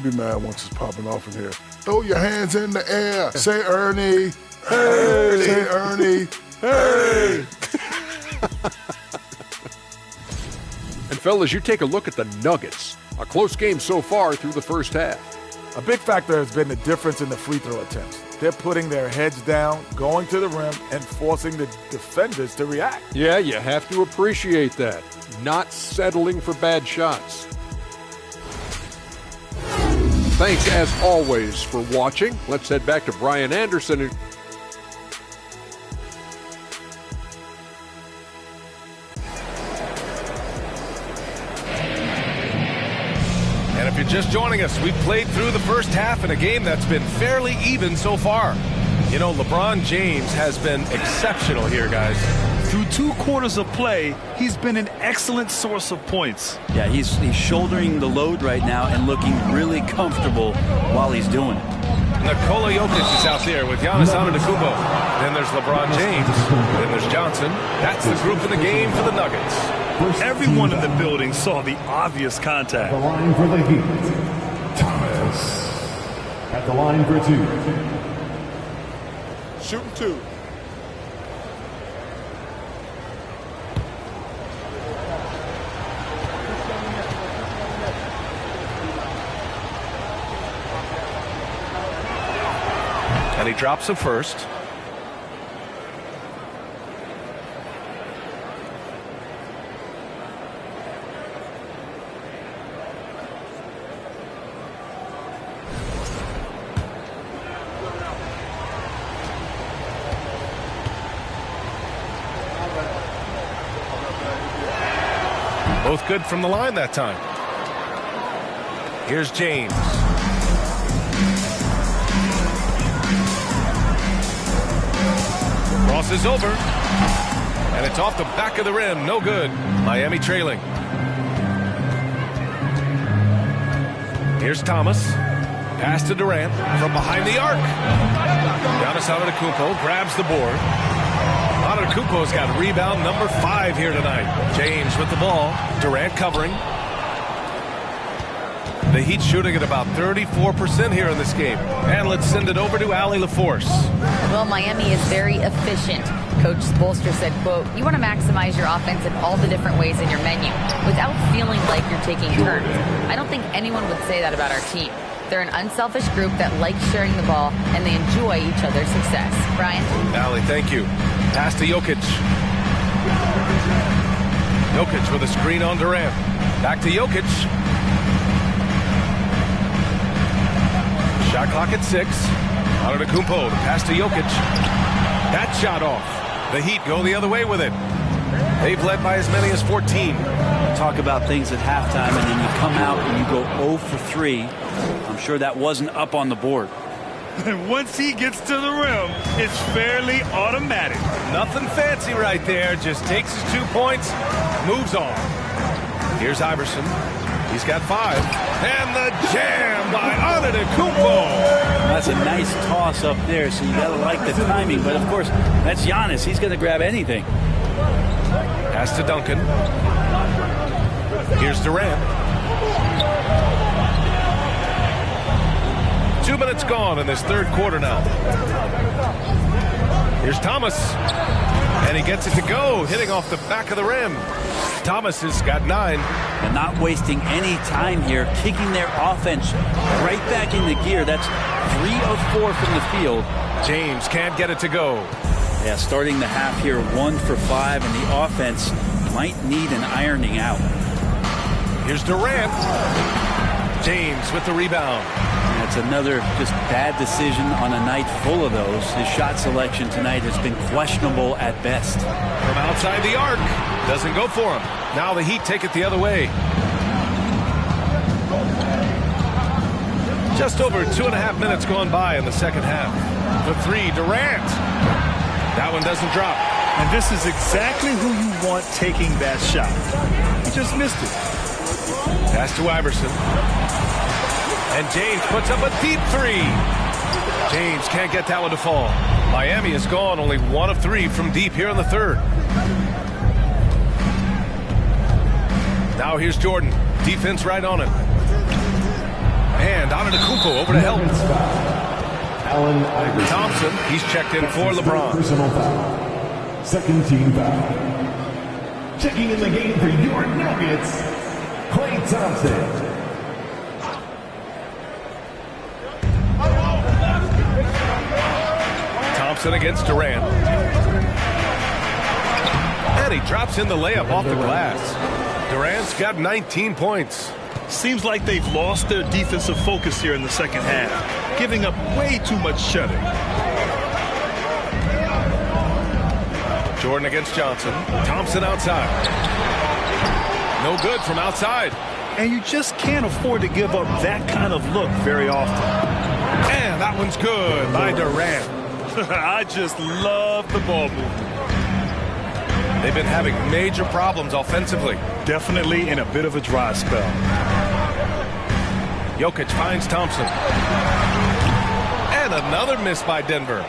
S10: be mad once it's popping off in here. Throw your hands in the air. Say Ernie. Hey! Say Ernie. Hey!
S9: And fellas, you take a look at the Nuggets. A close game so far through the first half.
S11: A big factor has been the difference in the free throw attempts. They're putting their heads down, going to the rim, and forcing the defenders to react.
S9: Yeah, you have to appreciate that. Not settling for bad shots. Thanks, as always, for watching. Let's head back to Brian Anderson.
S3: And if you're just joining us, we've played through the first half in a game that's been fairly even so far. You know, LeBron James has been exceptional here, guys.
S5: Through 2 quarters of play, he's been an excellent source of points.
S6: Yeah, he's shouldering the load right now and looking really comfortable while he's doing it.
S3: Nikola Jokic is out there with Giannis Antetokounmpo. Then there's LeBron James. Then there's Johnson. That's the group in the game for the Nuggets.
S5: Everyone in the building saw the obvious contact.
S2: The line for the Heat, Thomas. At the line for 2.
S7: Shooting 2.
S3: And he drops him first. Both good from the line that time. Here's James. Crosses over. And it's off the back of the rim. No good. Miami trailing. Here's Thomas. Pass to Durant from behind the arc. Giannis Antetokounmpo grabs the board. Antetokounmpo's got rebound number 5 here tonight. James with the ball. Durant covering. The Heat shooting at about 34% here in this game. And let's send it over to Allie LaForce.
S4: Well, Miami is very efficient. Coach Spoelstra said, quote, you want to maximize your offense in all the different ways in your menu without feeling like you're taking turns. I don't think anyone would say that about our team. They're an unselfish group that likes sharing the ball, and they enjoy each other's success. Brian?
S3: Allie, thank you. Pass to Jokic. Jokic with a screen on Durant. Back to Jokic. Shot clock at 6. Antetokounmpo, pass to Jokic. That shot off. The Heat go the other way with it. They've led by as many as 14.
S6: Talk about things at halftime, and then you come out and you go 0 for 3. I'm sure that wasn't up on the board.
S5: And once he gets to the rim, it's fairly automatic.
S3: Nothing fancy right there. Just takes his 2 points, moves on. Here's Iverson. He's got 5. And the jam by Antetokounmpo.
S6: That's a nice toss up there, so you got to like the timing. But, of course, that's Giannis. He's going to grab anything.
S3: Pass to Duncan. Here's Durant. gone in this third quarter now. Here's Thomas. And he gets it to go, hitting off the back of the rim. Thomas has got 9.
S6: And not wasting any time here, kicking their offense right back into gear. That's 3 of 4 from the field.
S3: James can't get it to go.
S6: Yeah, starting the half here, 1 for 5, and the offense might need an ironing out.
S3: Here's Durant. James with the rebound.
S6: That's another just bad decision on a night full of those. His shot selection tonight has been questionable at best.
S3: From outside the arc. Doesn't go for him. Now the Heat take it the other way. Just over 2.5 minutes gone by in the second half. The 3, Durant. That one doesn't drop.
S5: And this is exactly who you want taking that shot. He just missed it.
S3: Pass to Iverson. And James puts up a deep 3. James can't get that one to fall. Miami is gone, only 1 of 3 from deep here in the third. Now here's Jordan. Defense right on him. And Antetokounmpo over to help. Thompson, he's checked in for LeBron.
S2: Personal foul. Second team foul. Checking in the game for your Nuggets, Klay Thompson.
S3: Thompson against Durant. And he drops in the layup off the glass. Durant's got 19 points.
S5: Seems like they've lost their defensive focus here in the second half, giving up way too much shutting.
S3: Jordan against Johnson. Thompson outside. No good from outside.
S5: And you just can't afford to give up that kind of look very often.
S3: And that one's good by Durant.
S5: I just love the ball movement.
S3: They've been having major problems offensively.
S5: Definitely in a bit of a dry spell.
S3: Jokic finds Thompson. And another miss by Denver.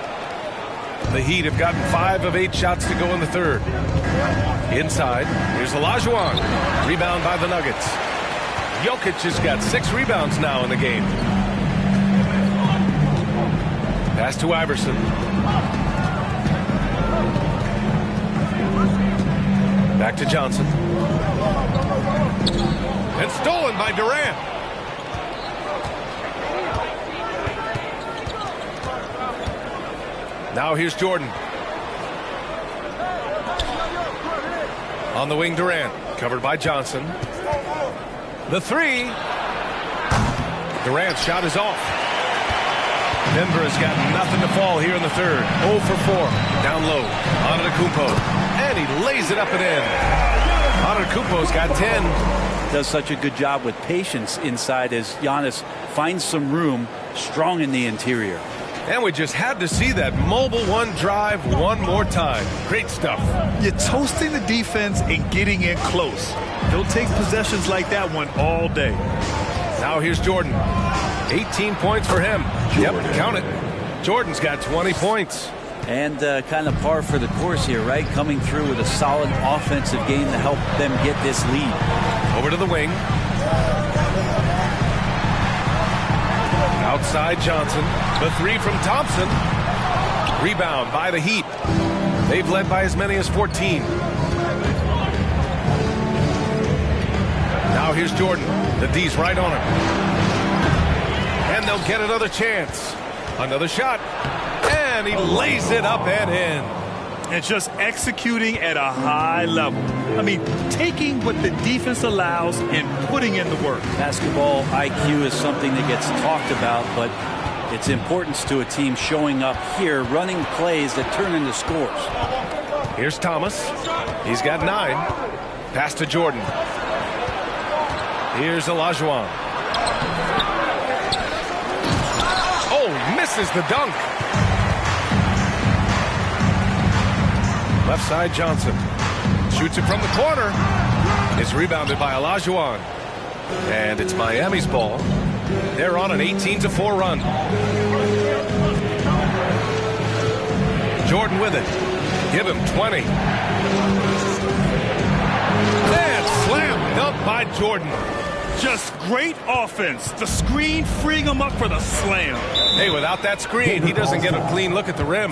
S3: The Heat have gotten 5 of 8 shots to go in the third. Inside, here's Olajuwon. Rebound by the Nuggets. Jokic has got 6 rebounds now in the game. Pass to Iverson. Back to Johnson. And stolen by Durant. Now here's Jordan. On the wing, Durant. Covered by Johnson. The 3. Durant's shot is off. Denver has got nothing to fall here in the third. 0 for 4. Down low. Antetokounmpo. And he lays it up and in. Antetokounmpo's got 10.
S6: Does such a good job with patience inside as Giannis finds some room, strong in the interior.
S3: And we just had to see that mobile one drive one more time. Great stuff.
S5: You're toasting the defense and getting in close. They'll take possessions like that one all day.
S3: Now here's Jordan. 18 points for him. Jordan. Yep, count it. Jordan's got 20 points.
S6: And kind of par for the course here, right? Coming through with a solid offensive game to help them get this lead.
S3: Over to the wing. Outside Johnson. The 3 from Thompson. Rebound by the Heat. They've led by as many as 14. Now here's Jordan. The D's right on him. And they'll get another chance. Another shot. And he lays it up and in.
S5: And just executing at a high level. I mean, taking what the defense allows and putting in the work.
S6: Basketball IQ is something that gets talked about, but its importance to a team showing up here, running plays that turn into scores.
S3: Here's Thomas. He's got 9. Pass to Jordan. Here's Olajuwon. Oh, misses the dunk. Left side Johnson. Shoots it from the corner. It's rebounded by Olajuwon. And it's Miami's ball. They're on an 18-4 run. Jordan with it. Give him 20. And slam dunk by Jordan.
S5: Just great offense. The screen freeing him up for the slam.
S3: Hey, without that screen, he doesn't get a clean look at the rim.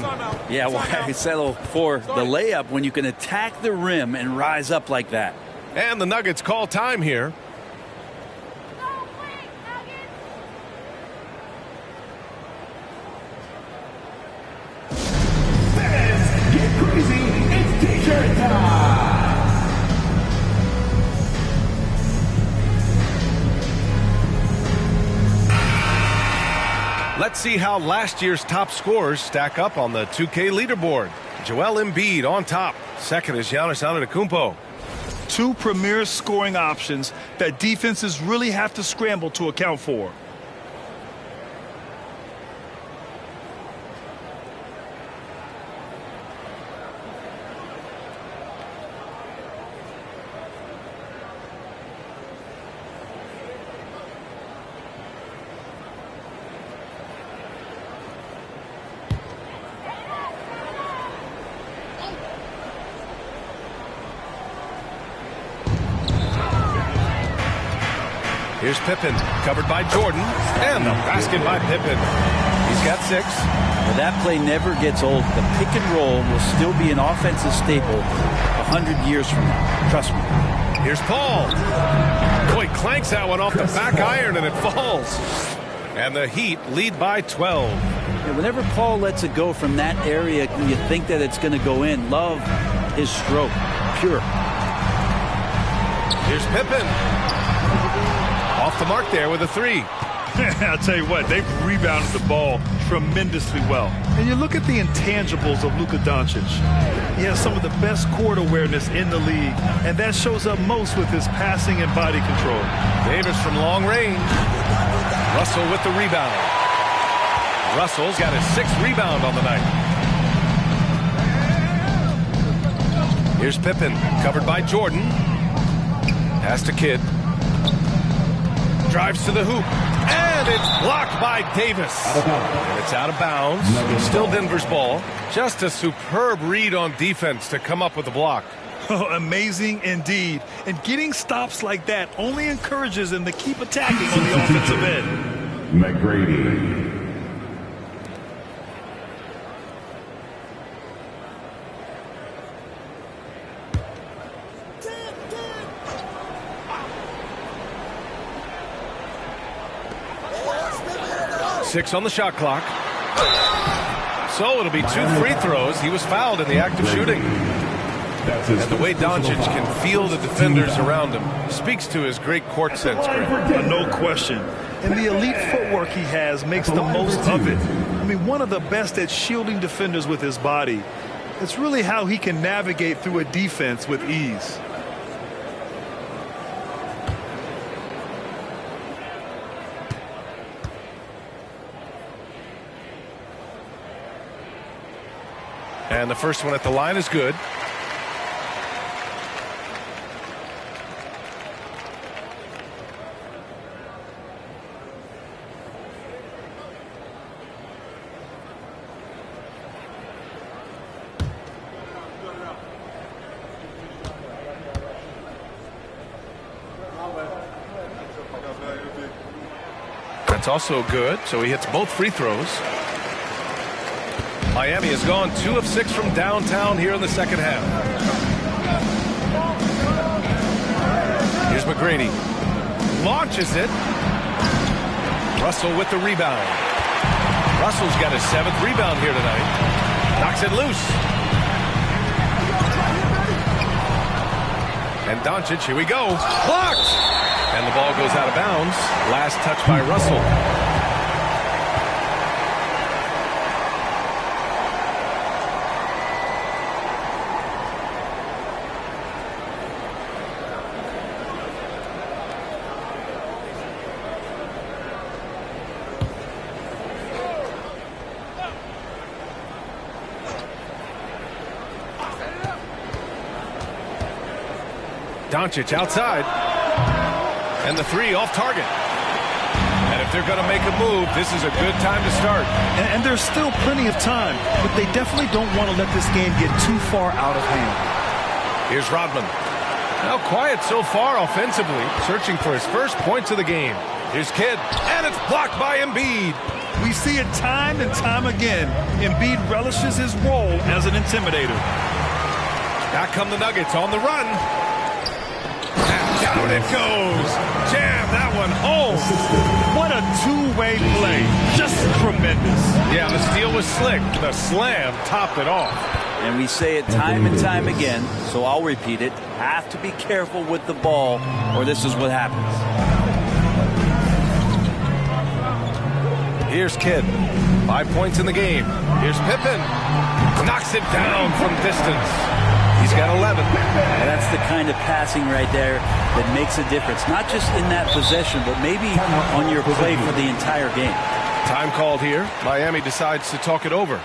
S6: Yeah, why settle for the layup when you can attack the rim and rise up like that?
S3: And the Nuggets call time here.
S2: Let's get crazy. It's t-shirt time.
S3: Let's see how last year's top scorers stack up on the 2K leaderboard. Joel Embiid on top. Second is Giannis Antetokounmpo.
S5: Two premier scoring options that defenses really have to scramble to account for.
S3: Here's Pippen, covered by Jordan, and the basket by Pippen. He's got 6.
S6: Well, that play never gets old. The pick and roll will still be an offensive staple 100 years from now. Trust me.
S3: Here's Paul. Boy, clanks that one off the back iron, and it falls. And the Heat lead by 12.
S6: Yeah, whenever Paul lets it go from that area, you think that it's going to go in. Love his stroke. Pure.
S3: Here's Pippen. Off the mark there with a 3.
S5: I'll tell you what, they've rebounded the ball tremendously well. And you look at the intangibles of Luka Doncic. He has some of the best court awareness in the league, and that shows up most with his passing and body control.
S3: Davis from long range. Russell with the rebound. Russell's got his 6th rebound on the night. Here's Pippen, covered by Jordan. Pass to Kidd. Drives to the hoop, and it's blocked by Davis. And it's out of bounds. Still Denver's ball. Just a superb read on defense to come up with the block.
S5: Oh, amazing indeed. And getting stops like that only encourages them to keep attacking on the offensive end.
S2: McGrady.
S3: Six on the shot clock. So it'll be 2 free throws. He was fouled in the act of shooting. And the way Doncic can feel the defenders around him speaks to his great court sense.
S5: No question. And the elite footwork he has makes the most of it. I mean, one of the best at shielding defenders with his body. It's really how he can navigate through a defense with ease.
S3: And the first one at the line is good. That's also good, so he hits both free throws. Miami has gone 2 of 6 from downtown here in the second half. Here's McGrady. Launches it. Russell with the rebound. Russell's got his 7th rebound here tonight. Knocks it loose. And Doncic, here we go. Blocked! And the ball goes out of bounds. Last touch by Russell. Doncic outside. And the 3 off target. And if they're going to make a move, this is a good time to start.
S5: And there's still plenty of time, but they definitely don't want to let this game get too far out of hand.
S3: Here's Rodman. Now quiet so far offensively, searching for his first points of the game. Here's Kidd, and it's blocked by Embiid.
S5: We see it time and time again. Embiid relishes his role as an intimidator.
S3: Back come the Nuggets on the run. And down it goes. Jam that one home.
S5: What a two-way play. Just tremendous.
S3: Yeah, the steal was slick. The slam topped it off.
S6: And we say it time and time again, so I'll repeat it. Have to be careful with the ball, or this is what happens.
S3: Here's Kidd. 5 points in the game. Here's Pippen. Knocks it down from distance. He's got 11.
S6: And that's the kind of passing right there that makes a difference. Not just in that possession, but maybe on your play for the entire game.
S3: Time called here. Miami decides to talk it over.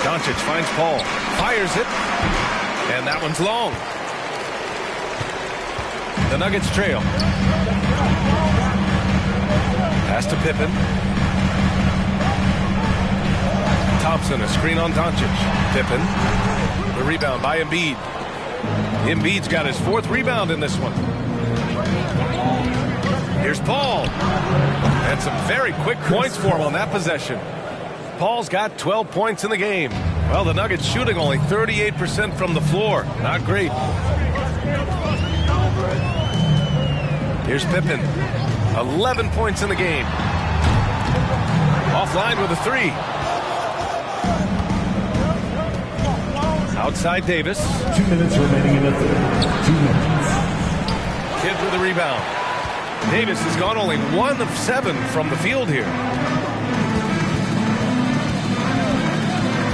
S3: Doncic finds Paul, fires it, and that one's long. The Nuggets trail. Pass to Pippen. Thompson, a screen on Doncic. Pippen. The rebound by Embiid. Embiid's got his 4th rebound in this one. Here's Paul. And some very quick points for him on that possession. Paul's got 12 points in the game. Well, the Nuggets shooting only 38% from the floor. Not great. Here's Pippen. 11 points in the game. Offline with a 3. Outside Davis.
S2: 2 minutes remaining in the third. 2 minutes.
S3: Kidd with the rebound. Davis has gone only 1 of 7 from the field here.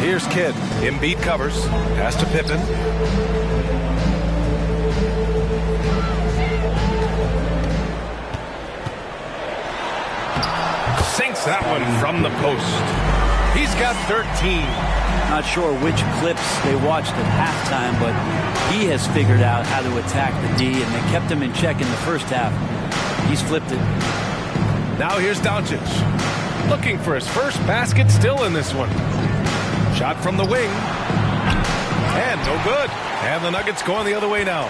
S3: Here's Kidd. Embiid covers. Pass to Pippen. Sinks that one from the post. He's got 13.
S6: Not sure which clips they watched at halftime, but he has figured out how to attack the D, and they kept him in check in the first half. He's flipped it.
S3: Now here's Doncic. Looking for his first basket still in this one. Shot from the wing. And no good. And the Nuggets going the other way now.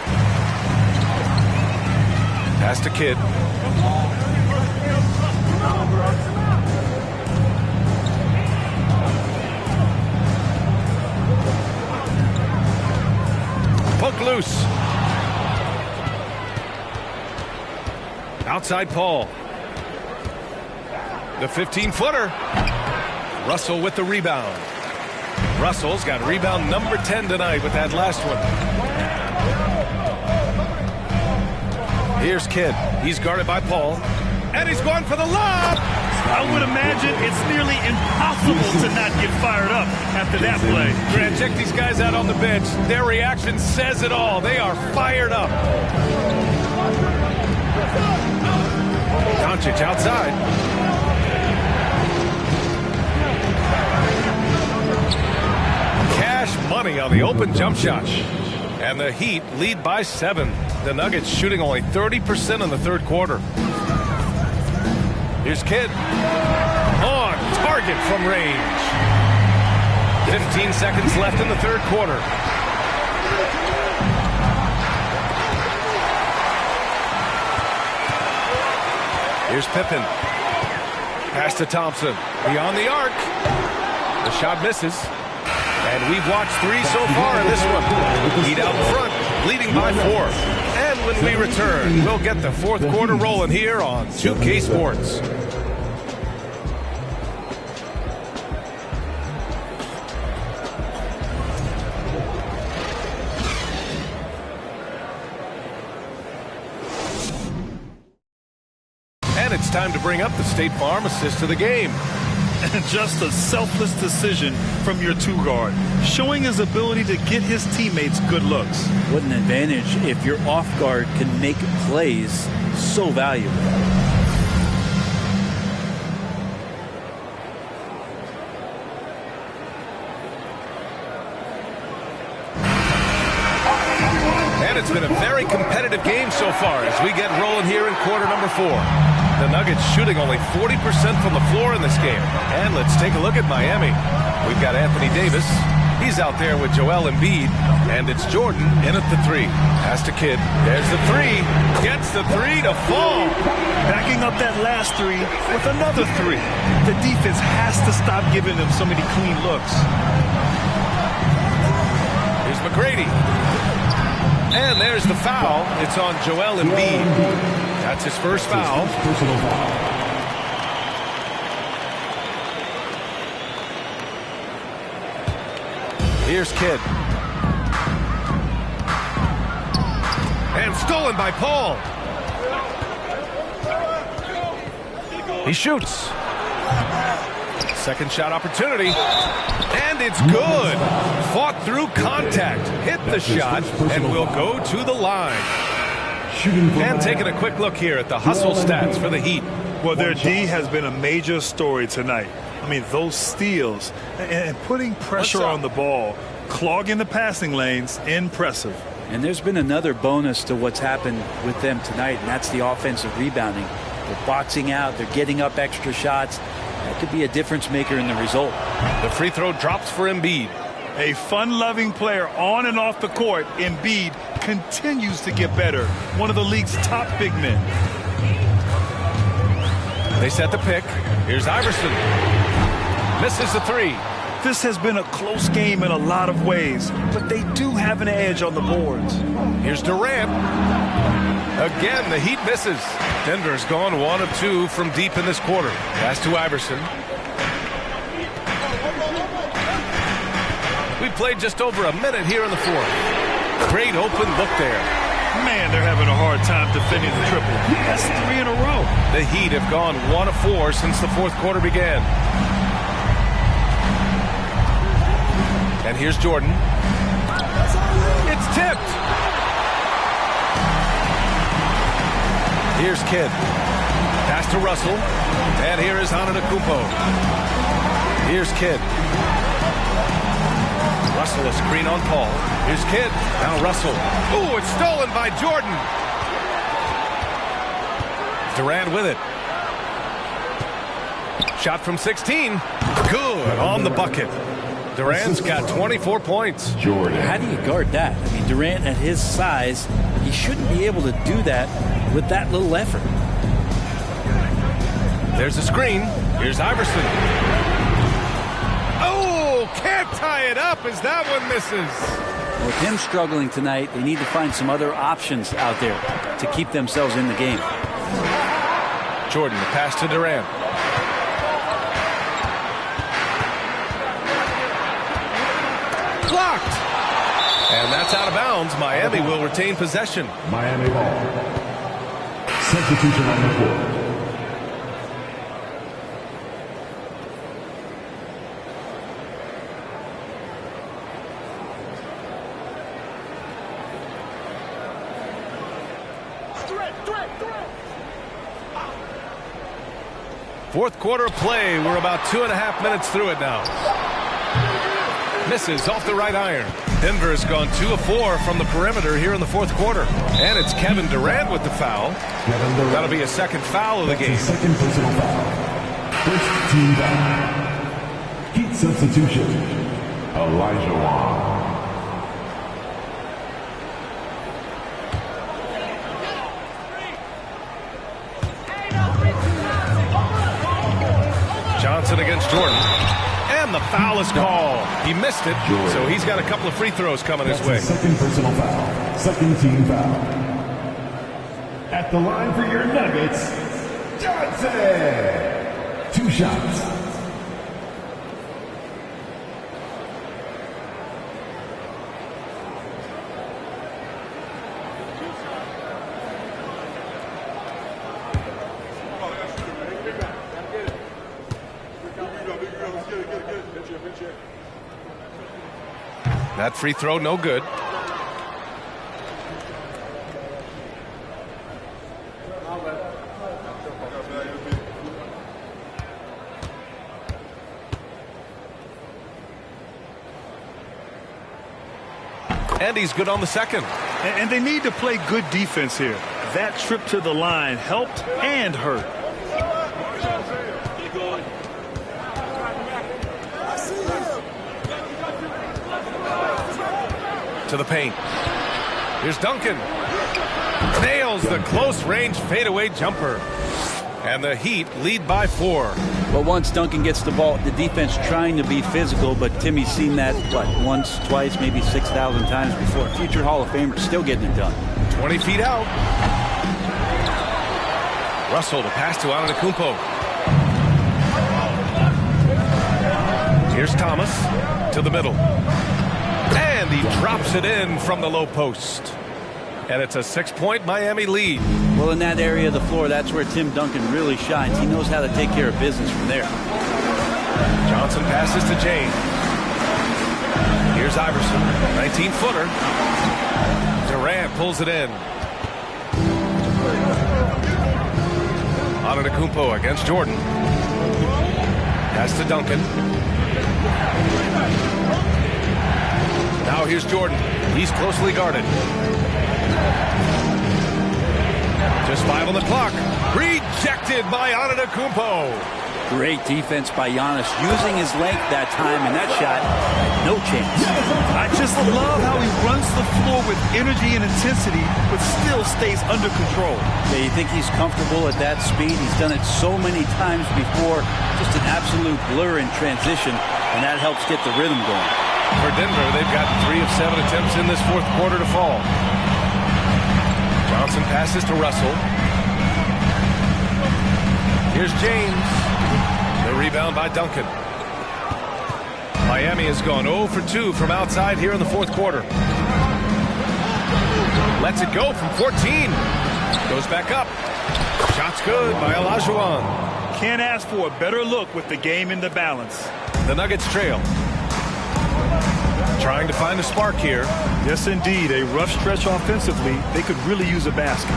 S3: Pass to Kidd. Poke loose. Outside Paul. The 15-footer. Russell with the rebound. Russell's got rebound number 10 tonight with that last one. Here's Kidd. He's guarded by Paul. And he's going for the lob.
S5: I would imagine it's nearly impossible to not get fired up after that play.
S3: Grant, check these guys out on the bench. Their reaction says it all. They are fired up. Doncic outside. Cash money on the open jump shot. And the Heat lead by 7. The Nuggets shooting only 30% in the third quarter. Here's Kidd. On target from range. 15 seconds left in the third quarter. Here's Pippen. Pass to Thompson. Beyond the arc. The shot misses. And we've watched 3 so far in this one. Heat out in front, leading by 4. And when we return, we'll get the fourth quarter rolling here on 2K Sports. And it's time to bring up the State Farm assist of the game.
S5: And just a selfless decision from your two-guard, showing his ability to get his teammates good looks.
S6: What an advantage if your off guard can make plays so valuable.
S3: And it's been a very competitive game so far as we get rolling here in quarter number 4. The Nuggets shooting only 40% from the floor in this game. And let's take a look at Miami. We've got Anthony Davis. He's out there with Joel Embiid. And it's Jordan in at the 3. Pass to Kidd. There's the 3. Gets the 3 to fall.
S5: Backing up that last 3 with another 3. The defense has to stop giving them so many clean looks.
S3: Here's McGrady. And there's the foul. It's on Joel Embiid. That's his first foul.
S2: Personal foul.
S3: Here's Kidd. And stolen by Paul. He shoots. Second shot opportunity. And it's good. Fought through contact. Hit the shot and will go to the line. And taking a quick look here at the hustle stats for the Heat.
S5: Well, their D has been a major story tonight. I mean, those steals and putting pressure on the ball, clogging the passing lanes, impressive.
S6: And there's been another bonus to what's happened with them tonight, and that's the offensive rebounding. They're boxing out. They're getting up extra shots. That could be a difference maker in the result.
S3: The free throw drops for Embiid.
S5: A fun-loving player on and off the court, Embiid continues to get better. One of the league's top big men.
S3: They set the pick. Here's Iverson. Misses the 3.
S5: This has been a close game in a lot of ways, but they do have an edge on the boards.
S3: Here's Durant. Again, the Heat misses. Denver's gone 1 of 2 from deep in this quarter. Pass to Iverson. We played just over a minute here in the fourth. Great open look there.
S5: Man, they're having a hard time defending the triple. That's 3 in a row.
S3: The Heat have gone 1 of 4 since the fourth quarter began. And here's Jordan. It's tipped. Here's Kidd. Pass to Russell. And here is Antetokounmpo. Here's Kidd. Russell a screen on Paul. Here's Kidd. Now Russell. Ooh, it's stolen by Jordan. Durant with it. Shot from 16. Good on the bucket. Durant's got 24 points.
S2: Jordan.
S6: How do you guard that? I mean, Durant at his size, he shouldn't be able to do that with that little effort.
S3: There's a screen. Here's Iverson. Oh, can't tie it up as that one misses.
S6: With him struggling tonight, they need to find some other options out there to keep themselves in the game.
S3: Jordan, the pass to Durant. Blocked. And that's out of bounds. Miami will retain possession.
S2: Miami ball. Substitution on the court.
S3: Fourth quarter play. We're about 2.5 minutes through it now. Misses off the right iron. Denver has gone 2 of 4 from the perimeter here in the fourth quarter. And it's Kevin Durant with the foul. That'll be a second foul of the game.
S2: Second personal foul. First team foul. Heat substitution. Elijah Wan.
S3: Johnson against Jordan. And the foul is called. He missed it, so he's got a couple of free throws coming his way.
S2: Second personal foul. Second team foul. At the line for your Nuggets, Johnson. 2 shots.
S3: That free throw, no good. And he's good on the second.
S5: And they need to play good defense here. That trip to the line helped and hurt.
S3: To the paint. Here's Duncan. Nails the close-range fadeaway jumper. And the Heat lead by 4.
S6: Well, once Duncan gets the ball, the defense trying to be physical, but Timmy's seen that, what, once, twice, maybe 6,000 times before. Future Hall of Famer still getting it done.
S3: 20 feet out. Russell to pass to Antetokounmpo. Here's Thomas to the middle. And he drops it in from the low post. And it's a 6-point Miami lead.
S6: Well, in that area of the floor, that's where Tim Duncan really shines. He knows how to take care of business from there.
S3: Johnson passes to James. Here's Iverson, 19-footer. Durant pulls it in. Antetokounmpo against Jordan. Pass to Duncan. Now here's Jordan. He's closely guarded. Just 5 on the clock. Rejected by Antetokounmpo.
S6: Great defense by Giannis, using his length that time, and that shot had no chance.
S5: I just love how he runs the floor with energy and intensity, but still stays under control.
S6: Yeah, you think he's comfortable at that speed? He's done it so many times before. Just an absolute blur in transition, and that helps get the rhythm going.
S3: For Denver, they've got 3 of 7 attempts in this fourth quarter to fall. Johnson passes to Russell. Here's James. The rebound by Duncan. Miami has gone 0 for 2 from outside here in the fourth quarter. Lets it go from 14. Goes back up. Shot's good by Olajuwon.
S5: Can't ask for a better look with the game in the balance.
S3: The Nuggets trail. Trying to find a spark here.
S5: Yes, indeed. A rough stretch offensively. They could really use a basket.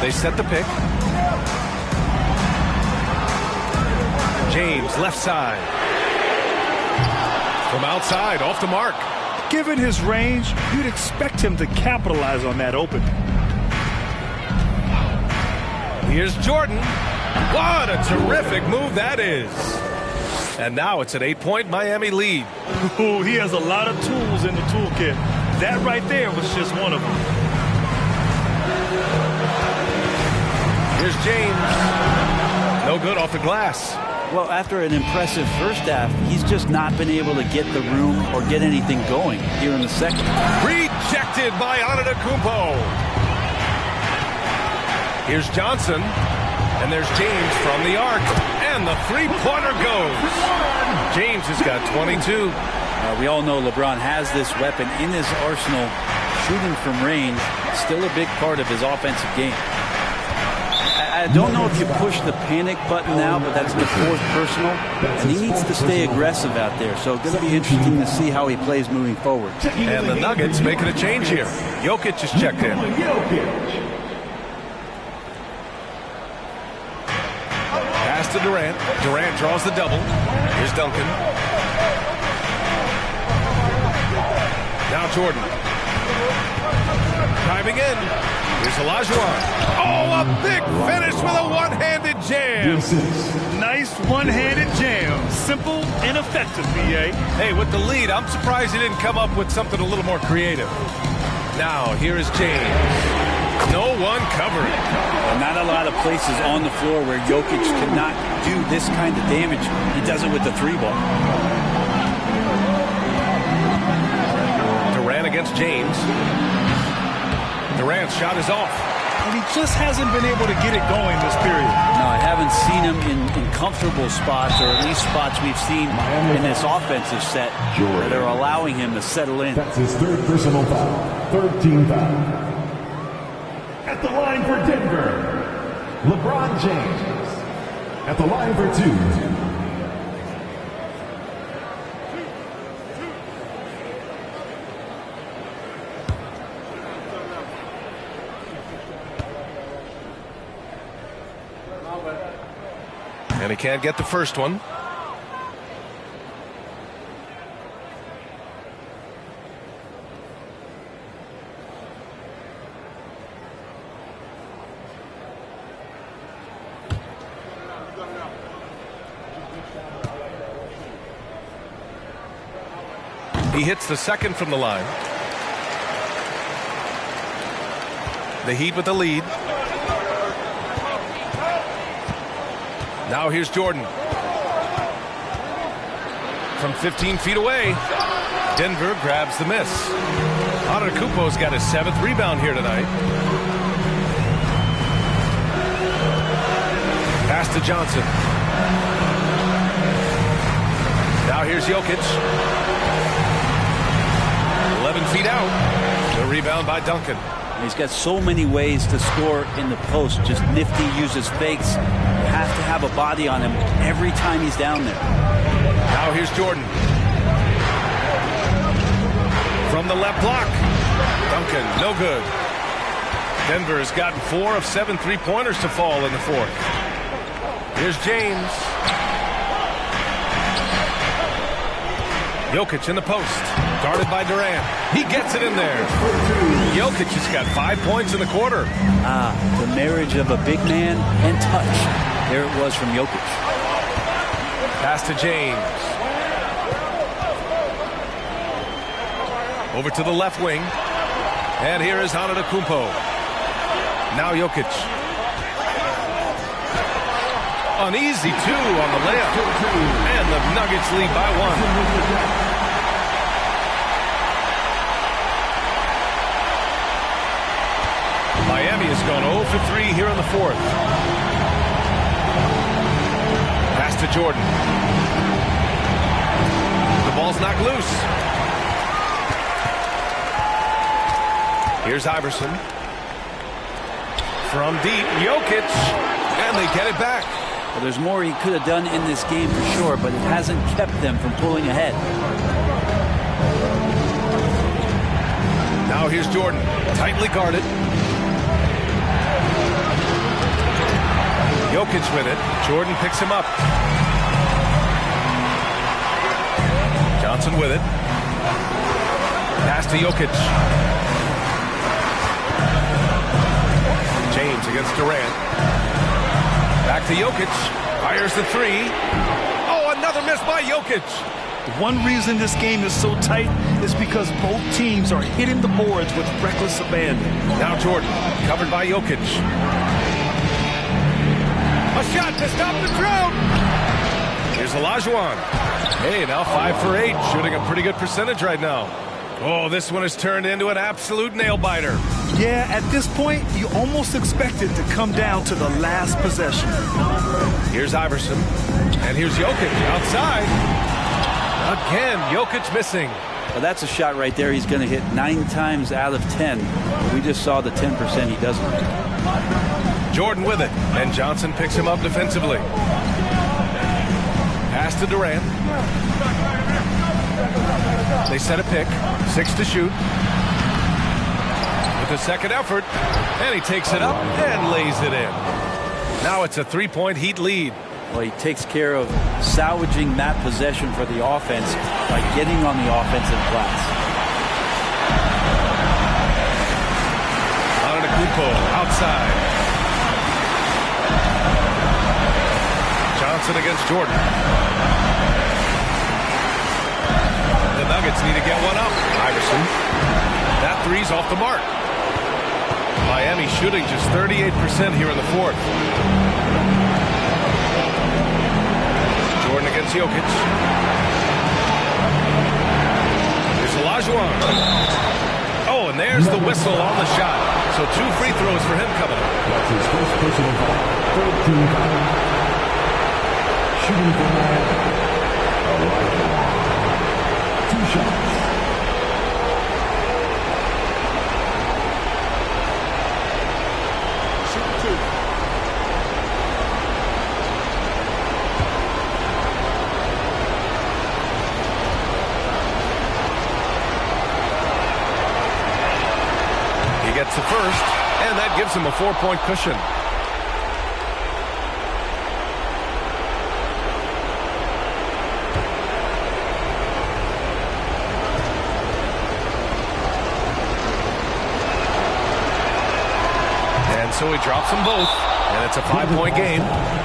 S3: They set the pick. James, left side. From outside, off the mark.
S5: Given his range, you'd expect him to capitalize on that opening.
S3: Here's Jordan. What a terrific move that is. And now it's an 8-point Miami lead.
S5: Ooh, he has a lot of tools in the toolkit. That right there was just one of them.
S3: Here's James. No good off the glass.
S6: Well, after an impressive first half, he's just not been able to get the room or get anything going here in the second.
S3: Rejected by Antetokounmpo. Here's Johnson. And there's James from the arc. And the three-pointer goes. James has got 22.
S6: We all know LeBron has this weapon in his arsenal. Shooting from range, still a big part of his offensive game. I don't know if you push the panic button now, but that's the 4th personal. And he needs to stay aggressive out there. So it's going to be interesting to see how he plays moving forward.
S3: And the Nuggets making a change here. Jokic is checked in. To Durant. Durant draws the double. Here's Duncan. Now Jordan. Driving in. Here's Olajuwon. Oh, a big finish with a one-handed jam.
S5: Nice one-handed jam. Simple and effective, B.A.
S3: Hey, with the lead, I'm surprised he didn't come up with something a little more creative. Now, here is James. No one covering.
S6: Well, not a lot of places on the floor where Jokic cannot do this kind of damage. He does it with the 3-ball. Durant
S3: against James. Durant's shot is off.
S5: And he just hasn't been able to get it going this period.
S6: No, I haven't seen him in comfortable spots, or at least spots we've seen in this offensive set that are allowing him to settle in.
S2: That's his third personal foul. Third team foul. At the line for Denver, LeBron James. At the line for two.
S3: And he can't get the first one. He hits the second from the line. The Heat with the lead. Now here's Jordan. From 15 feet away, Denver grabs the miss. Antetokounmpo's got his 7th rebound here tonight. Pass to Johnson. Now here's Jokic. 11 feet out. The rebound by Duncan.
S6: He's got so many ways to score in the post. Just nifty, uses fakes. You have to have a body on him every time he's down there.
S3: Now here's Jordan. From the left block. Duncan, no good. Denver has gotten 4 of 7 3-pointers to fall in the fourth. Here's James. Jokic in the post. Guarded by Durant. He gets it in there. Jokic has got 5 points in the quarter.
S6: The marriage of a big man and touch. There it was from Jokic.
S3: Pass to James. Over to the left wing. And here is Antetokounmpo. Now Jokic. An easy 2 on the layup. And the Nuggets lead by 1. Miami has gone 0 for 3 here in the fourth. Pass to Jordan. The ball's knocked loose. Here's Iverson. From deep, Jokic. And they get it back.
S6: Well, there's more he could have done in this game for sure, but it hasn't kept them from pulling ahead.
S3: Now here's Jordan. Tightly guarded. Jokic with it. Jordan picks him up. Johnson with it. Pass to Jokic. James against Durant. Back to Jokic. Fires the 3. Oh, another miss by Jokic.
S5: One reason this game is so tight is because both teams are hitting the boards with reckless abandon.
S3: Now Jordan, covered by Jokic. A shot to stop the crowd. Here's Olajuwon. Hey, now 5 for 8, shooting a pretty good percentage right now. Oh, this one has turned into an absolute nail-biter.
S5: Yeah, at this point, you almost expect it to come down to the last possession.
S3: Here's Iverson. And here's Jokic outside. Again, Jokic missing.
S6: Well, that's a shot right there he's going to hit 9 times out of 10. We just saw the 10% he doesn't hit.
S3: Jordan with it, and Johnson picks him up defensively. Pass to Durant. They set a pick. 6 to shoot. With the second effort, and he takes it up and lays it in. Now it's a 3-point Heat lead.
S6: Well, he takes care of salvaging that possession for the offense by getting on the offensive glass.
S3: Antetokounmpo outside. Johnson against Jordan. The Nuggets need to get one up. Iverson. That 3's off the mark. Miami shooting just 38% here in the fourth. Jordan against Jokic. Here's Olajuwon. Oh, and there's the whistle on the shot. So 2 free throws for him coming up.
S2: That's his first personal foul. 13 foul. Shooting from a rifle. 2 shots.
S3: Gets the first, and that gives him a 4-point cushion. And so he drops them both, and it's a 5-point game.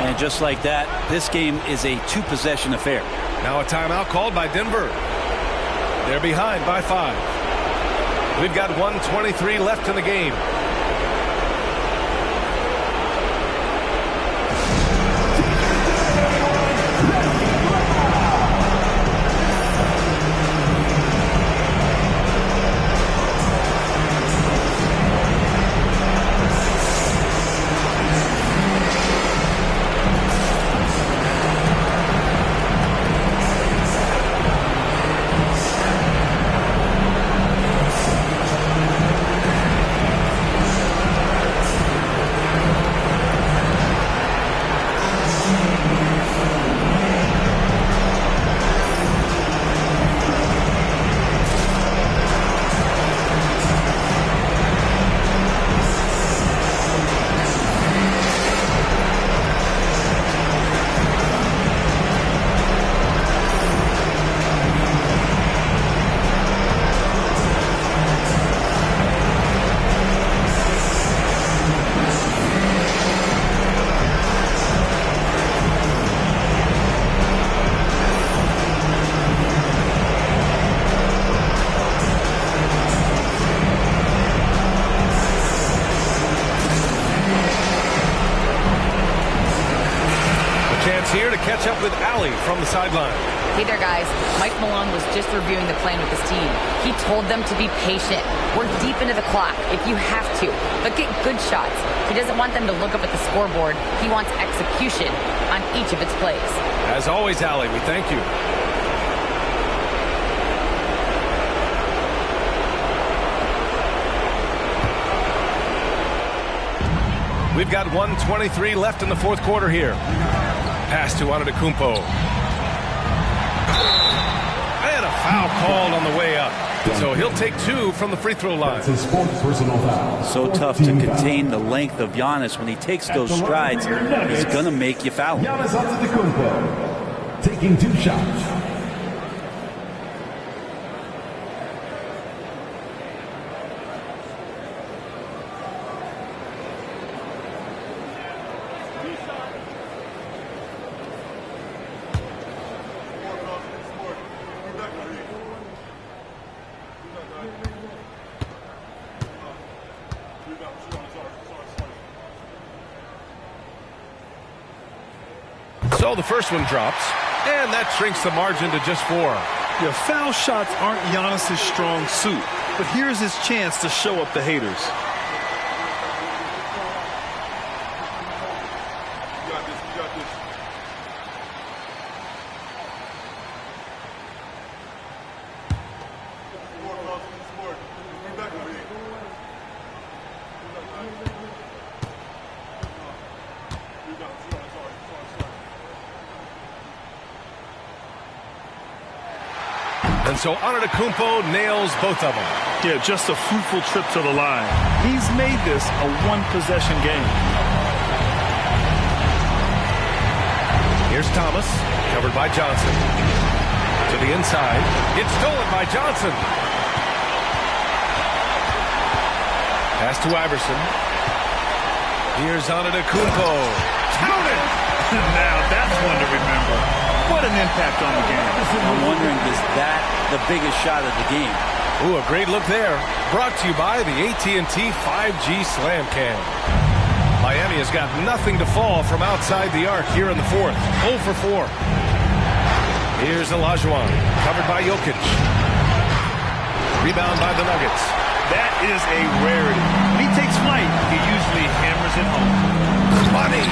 S6: And just like that, this game is a 2-possession affair.
S3: Now a timeout called by Denver. They're behind by 5. We've got 1:23 left in the game. Here to catch up with Allie from the sideline.
S4: Hey there, guys. Mike Malone was just reviewing the plan with his team. He told them to be patient. We're deep into the clock if you have to, but get good shots. He doesn't want them to look up at the scoreboard. He wants execution on each of its plays.
S3: As always, Allie, we thank you. We've got 1:23 left in the 4th quarter here. Pass to Antetokounmpo. And a foul called on the way up. So he'll take 2 from the free throw line.
S2: That's his 4th personal foul.
S6: So tough to contain the length of Giannis. When he takes those strides, he's going to make you foul.
S2: Giannis Antetokounmpo taking 2 shots.
S3: So the first one drops, and that shrinks the margin to just 4.
S5: Yeah, foul shots aren't Giannis's strong suit, but here's his chance to show up the haters.
S3: And so Antetokounmpo nails both of them.
S5: Yeah, just a fruitful trip to the line. He's made this a 1-possession game.
S3: Here's Thomas, covered by Johnson. To the inside. It's stolen by Johnson. Pass to Iverson. Here's Antetokounmpo. Counted!
S5: Now that's one to remember. What an impact on the game.
S6: I'm wondering, is that the biggest shot of the game?
S3: Ooh, a great look there. Brought to you by the AT&T 5G Slam Cam. Miami has got nothing to fall from outside the arc here in the 4th. 0 for 4. Here's Olajuwon, covered by Jokic. Rebound by the Nuggets.
S5: That is a rarity. When he takes flight, he usually hammers it home.
S6: Money.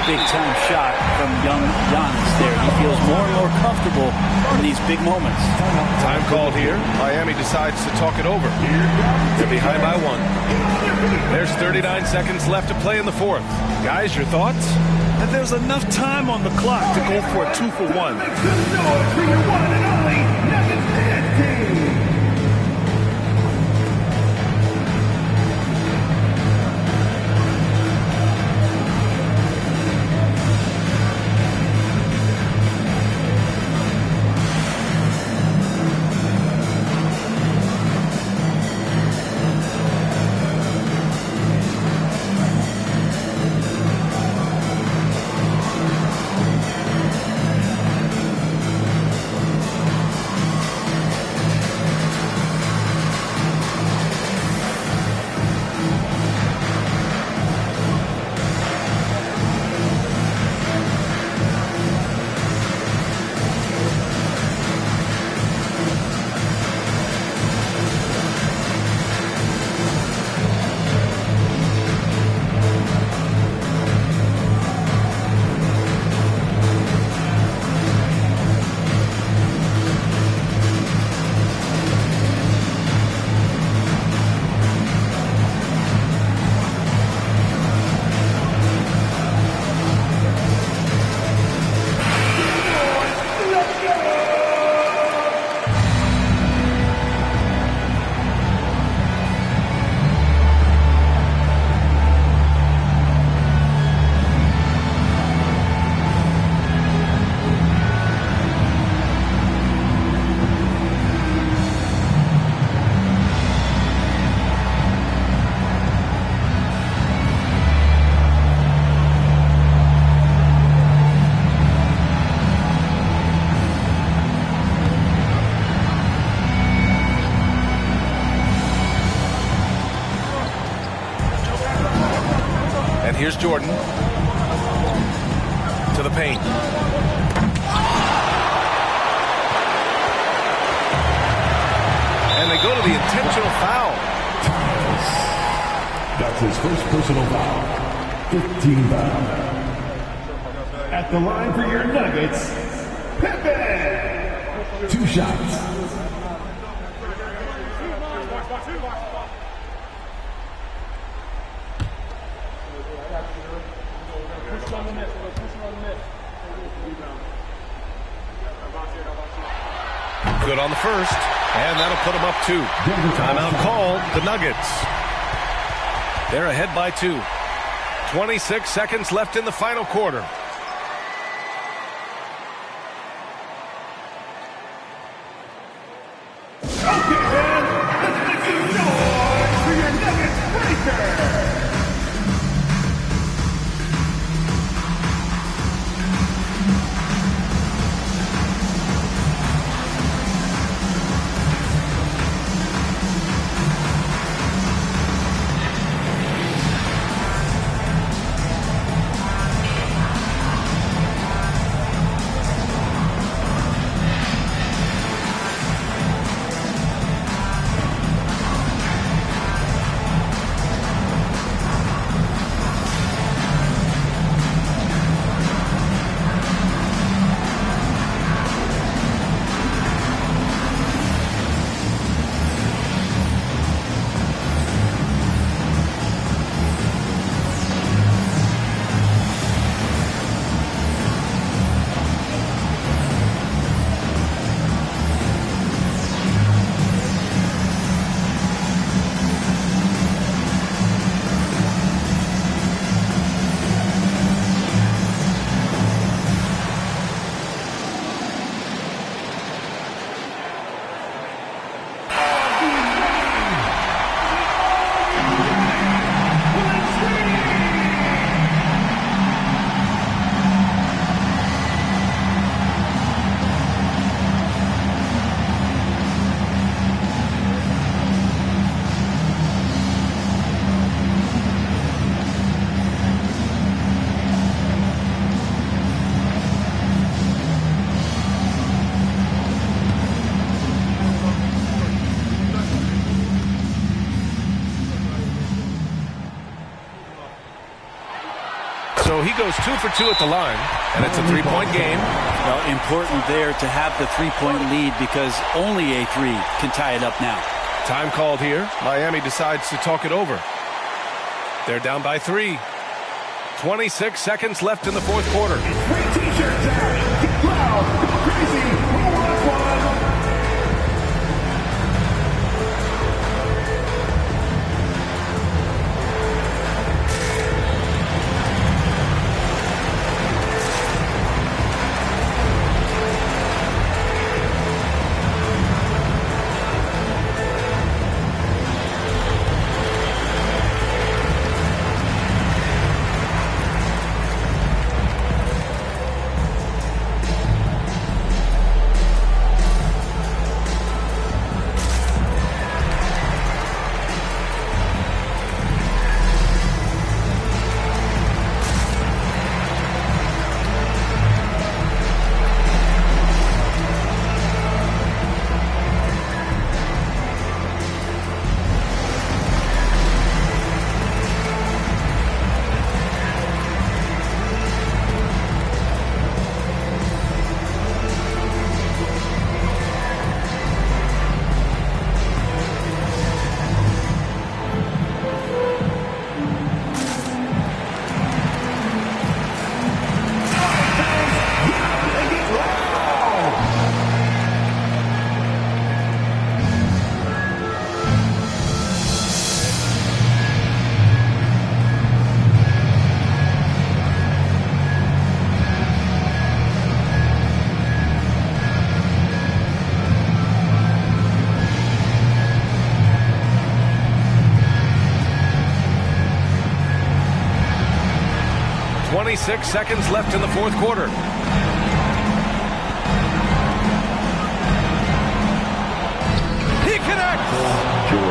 S6: Big time shot from young Giannis there. He feels more and more comfortable in these big moments.
S3: Time called here. Miami decides to talk it over. They're behind by 1. There's 39 seconds left to play in the fourth. Guys, your thoughts?
S5: And there's enough time on the clock to go for a 2-for-1.
S3: Here's Jordan to the paint. And they go to the intentional foul.
S2: That's his first personal foul. 15 foul. At the line for your Nuggets, Pepe. 2 shots.
S3: Good on the first, and that'll put them up 2. Timeout called, the Nuggets. They're ahead by 2. 26 seconds left in the final quarter. he goes 2 for 2 at the line, and it's a three-point game.
S6: Well, important there to have the three-point lead because only a three can tie it up now.
S3: Time called here. Miami decides to talk it over. They're down by 3. 26 seconds left in the fourth quarter.
S2: T-shirts out. Get loud. Go crazy. Roll that one.
S3: 26 seconds left in the fourth quarter. He connects!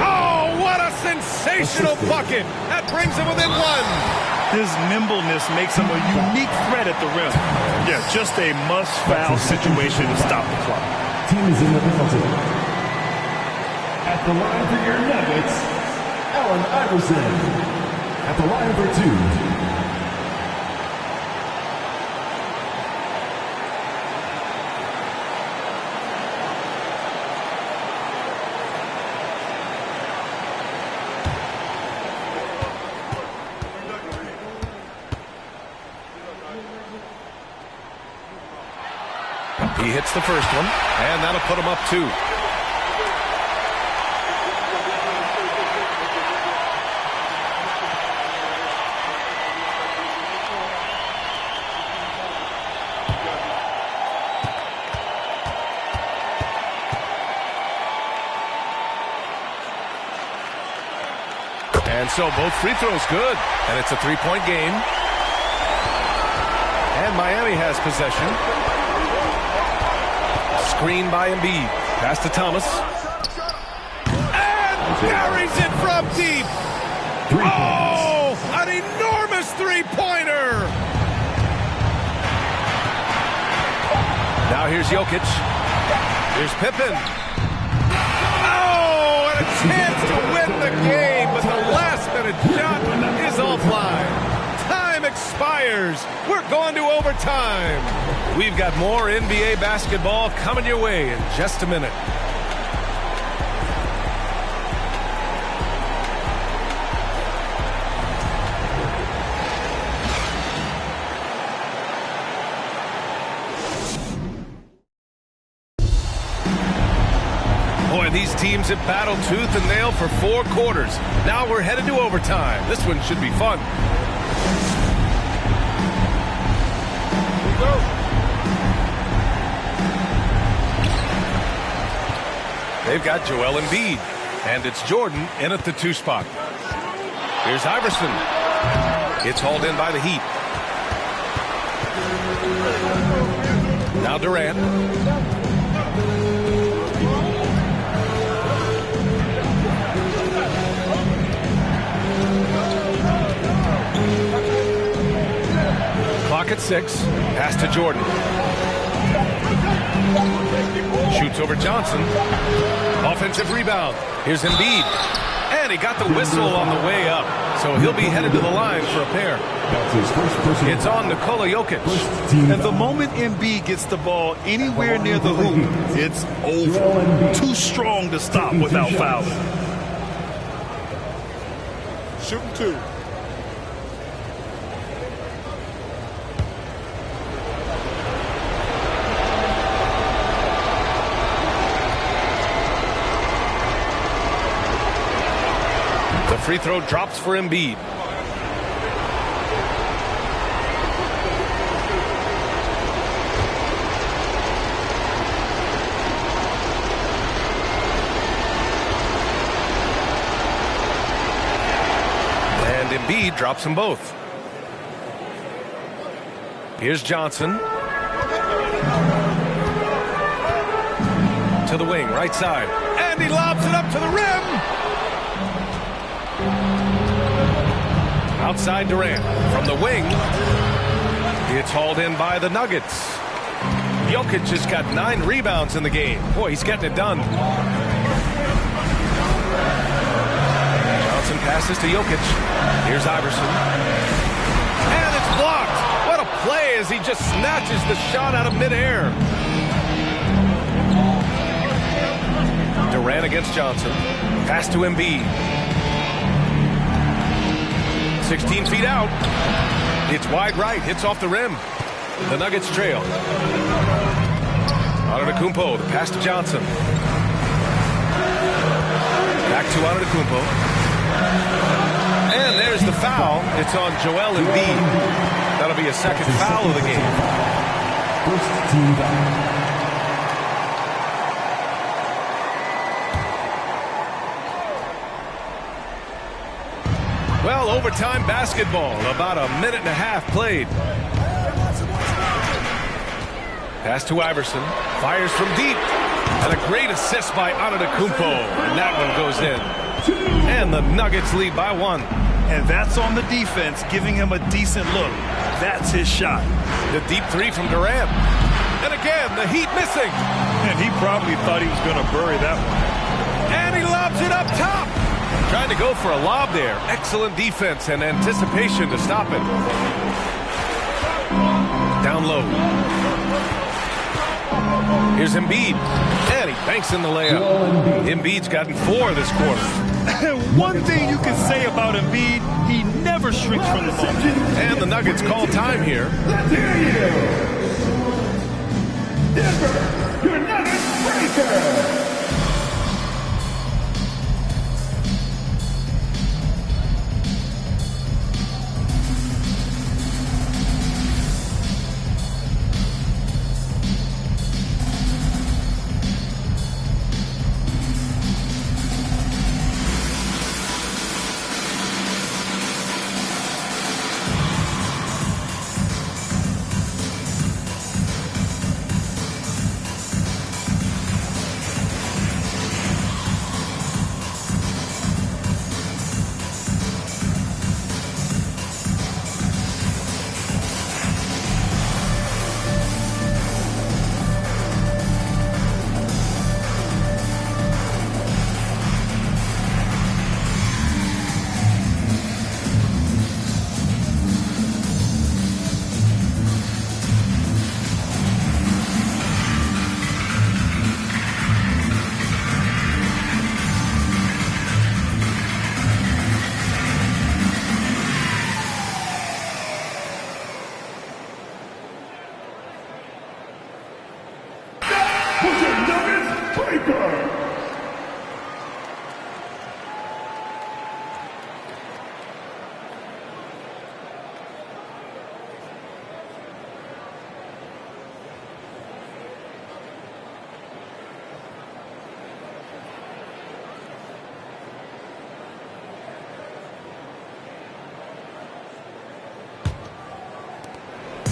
S3: Oh, what a sensational bucket! That brings him within one.
S5: His nimbleness makes him a unique threat at the rim. Yeah, just a must-foul situation to stop the clock.
S2: Team is in the penalty. At the line for your Nuggets, Allen Iverson. At the line for two.
S3: He hits the first one, and that'll put him up 2. And so both free throws good, and it's a 3-point game. And Miami has possession. Screen by Embiid. Pass to Thomas. And carries it from deep. Oh, an enormous three-pointer. Now here's Jokic. Here's Pippen. Oh, and a chance to win the game, but the last-minute shot is offline. Time expires. We're going to overtime. We've got more NBA basketball coming your way in just a minute. Boy, these teams have battled tooth and nail for 4 quarters. Now we're headed to overtime. This one should be fun. They've got Joel Embiid, and it's Jordan in at the 2 spot. Here's Iverson. It's hauled in by the Heat. Now Durant. Clock at 6. Pass to Jordan. Shoots over Johnson. Offensive rebound. Here's Embiid. And he got the whistle on the way up. So he'll be headed to the line for a pair.
S2: That's his first personal
S3: It's on Nikola Jokic.
S5: And the moment Embiid gets the ball anywhere near the hoop, it's over. Too strong to stop without fouling.
S7: Shooting 2.
S3: The free throw drops for Embiid. And Embiid drops them both. Here's Johnson. To the wing, right side. And he lobs it up to the rim. Outside Durant. From the wing. It's hauled in by the Nuggets. Jokic has got 9 rebounds in the game. Boy, he's getting it done. Johnson passes to Jokic. Here's Iverson. And it's blocked. What a play as he just snatches the shot out of midair. Durant against Johnson. Pass to Embiid. 16 feet out. It's wide right. Hits off the rim. The Nuggets trail. Antetokounmpo. The pass to Johnson. Back to Antetokounmpo. And there's the foul. It's on Joel Embiid. That'll be a second foul of the game.
S2: First team foul.
S3: Well, overtime basketball. About a minute and a half played. Pass to Iverson. Fires from deep. And a great assist by Antetokounmpo. And that one goes in. And the Nuggets lead by 1.
S5: And that's on the defense, giving him a decent look. That's his shot.
S3: The deep 3 from Durant. And again, the Heat missing.
S5: And he probably thought he was going to bury that one.
S3: And he lobs it up top. Trying to go for a lob there. Excellent defense and anticipation to stop it. Down low. Here's Embiid. And he banks in the layup. Embiid's gotten 4 this quarter.
S5: One thing you can say about Embiid, he never shrinks from the moment.
S3: And the Nuggets call time here.
S2: Let's hear you. Denver, your Nuggets breaker.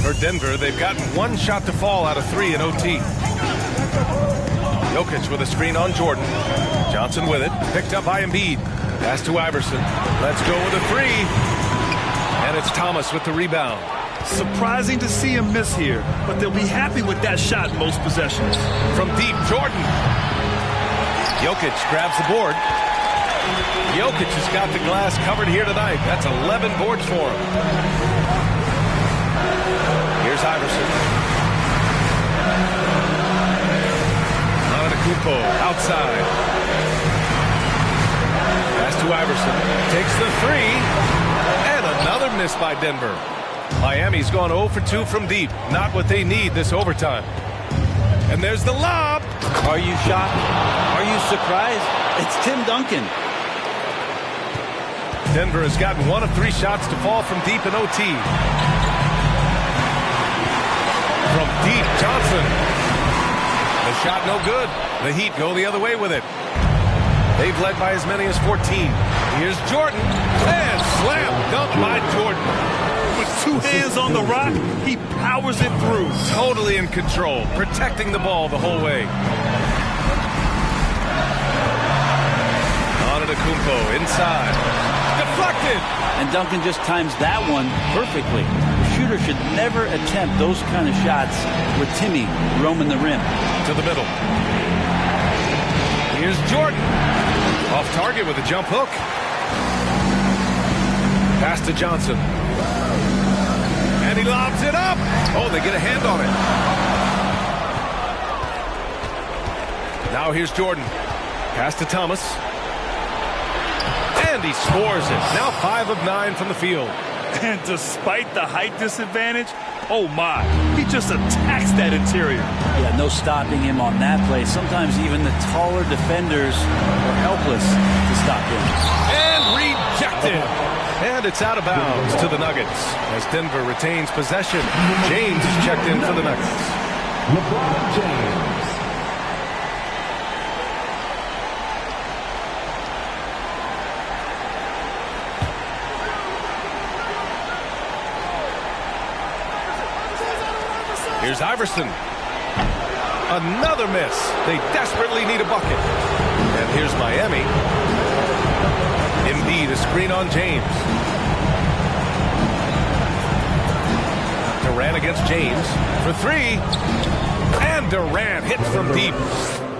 S3: For Denver, they've gotten 1 shot to fall out of 3 in OT. Jokic with a screen on Jordan. Johnson with it. Picked up by Embiid. Pass to Iverson. Let's go with a 3. And it's Thomas with the rebound.
S5: Surprising to see him miss here, but they'll be happy with that shot most possessions.
S3: From deep, Jordan. Jokic grabs the board. Jokic has got the glass covered here tonight. That's 11 boards for him. Here's Iverson. Antetokounmpo outside. Pass to Iverson. Takes the three. And another miss by Denver. Miami's gone 0 for 2 from deep. Not what they need this overtime. And there's the lob.
S6: Are you shocked? Are you surprised? It's Tim Duncan.
S3: Denver has gotten 1 of 3 shots to fall from deep in OT. From deep, Johnson. The shot no good. The Heat go the other way with it. They've led by as many as 14. Here's Jordan. And slam dunk by Jordan.
S5: With 2 hands on the rock, he powers it through.
S3: Totally in control, protecting the ball the whole way. Antetokounmpo inside. Deflected.
S6: And Duncan just times that one perfectly. The shooter should never attempt those kind of shots with Timmy roaming the rim.
S3: To the middle. Here's Jordan. Off target with a jump hook. Pass to Johnson. And he lobs it up. Oh, they get a hand on it. Now here's Jordan. Pass to Thomas. And he scores it. Now 5 of 9 from the field.
S5: And despite the height disadvantage, oh my, he just attacks that interior.
S6: Yeah, no stopping him on that play. Sometimes even the taller defenders are helpless to stop him.
S3: And rejected. And it's out of bounds to the Nuggets as Denver retains possession. James is checked in for the Nuggets.
S2: LeBron James.
S3: Here's Iverson. Another miss. They desperately need a bucket. And here's Miami. Embiid, a screen on James. Durant against James for 3. And Durant hits from deep.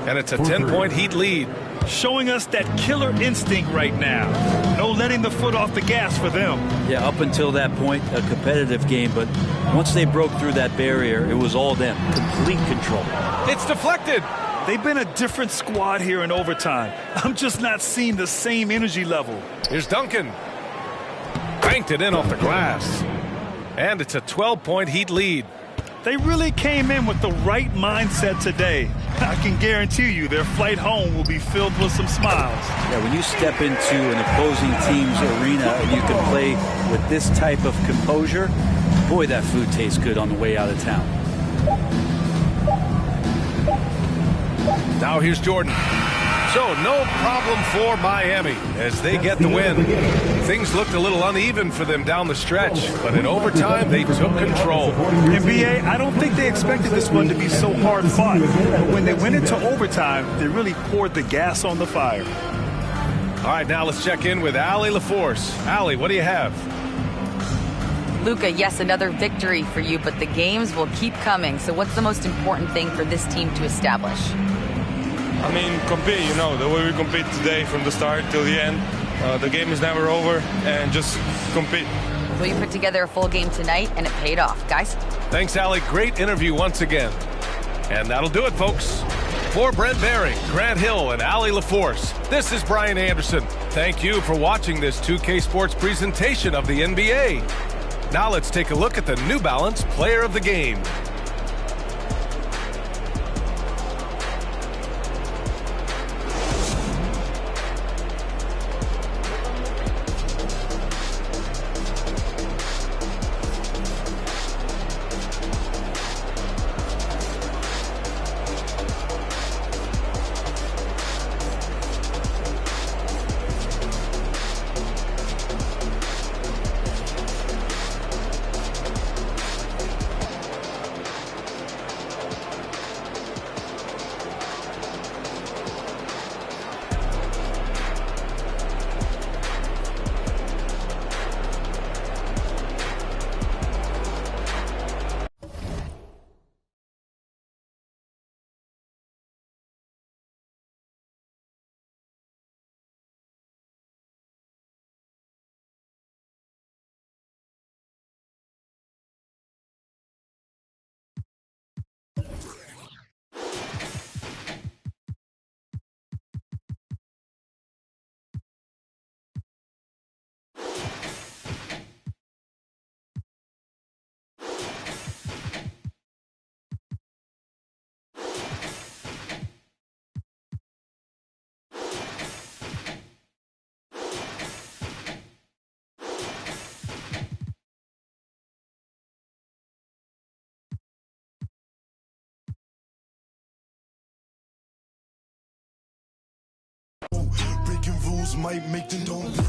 S3: And it's a 10-point Heat lead.
S5: Showing us that killer instinct right now. No letting the foot off the gas for them.
S6: Yeah, up until that point, a competitive game. But once they broke through that barrier, it was all them. Complete control.
S3: It's deflected.
S5: They've been a different squad here in overtime. I'm just not seeing the same energy level.
S3: Here's Duncan. Banked it in off the glass. And it's a 12-point Heat lead.
S5: They really came in with the right mindset today. I can guarantee you their flight home will be filled with some smiles.
S6: Yeah, when you step into an opposing team's arena and you can play with this type of composure, boy, that food tastes good on the way out of town.
S3: Now here's Jordan. So no problem for Miami as they get the win. Things looked a little uneven for them down the stretch, but in overtime they took control.
S5: NBA, I don't think they expected this one to be so hard fought. But when they went into overtime, they really poured the gas on the fire.
S3: All right, now let's check in with Allie LaForce. Allie, what do you have?
S4: Luka, yes, another victory for you, but the games will keep coming. So what's the most important thing for this team to establish?
S12: I mean, compete, you know, the way we compete today from the start till the end. The game is never over, and just compete.
S4: Well, you put together a full game tonight, and it paid off. Guys?
S3: Thanks, Allie. Great interview once again. And that'll do it, folks. For Brent Barry, Grant Hill, and Allie LaForce, this is Brian Anderson. Thank you for watching this 2K Sports presentation of the NBA. Now let's take a look at the New Balance Player of the Game.
S13: might make the dome.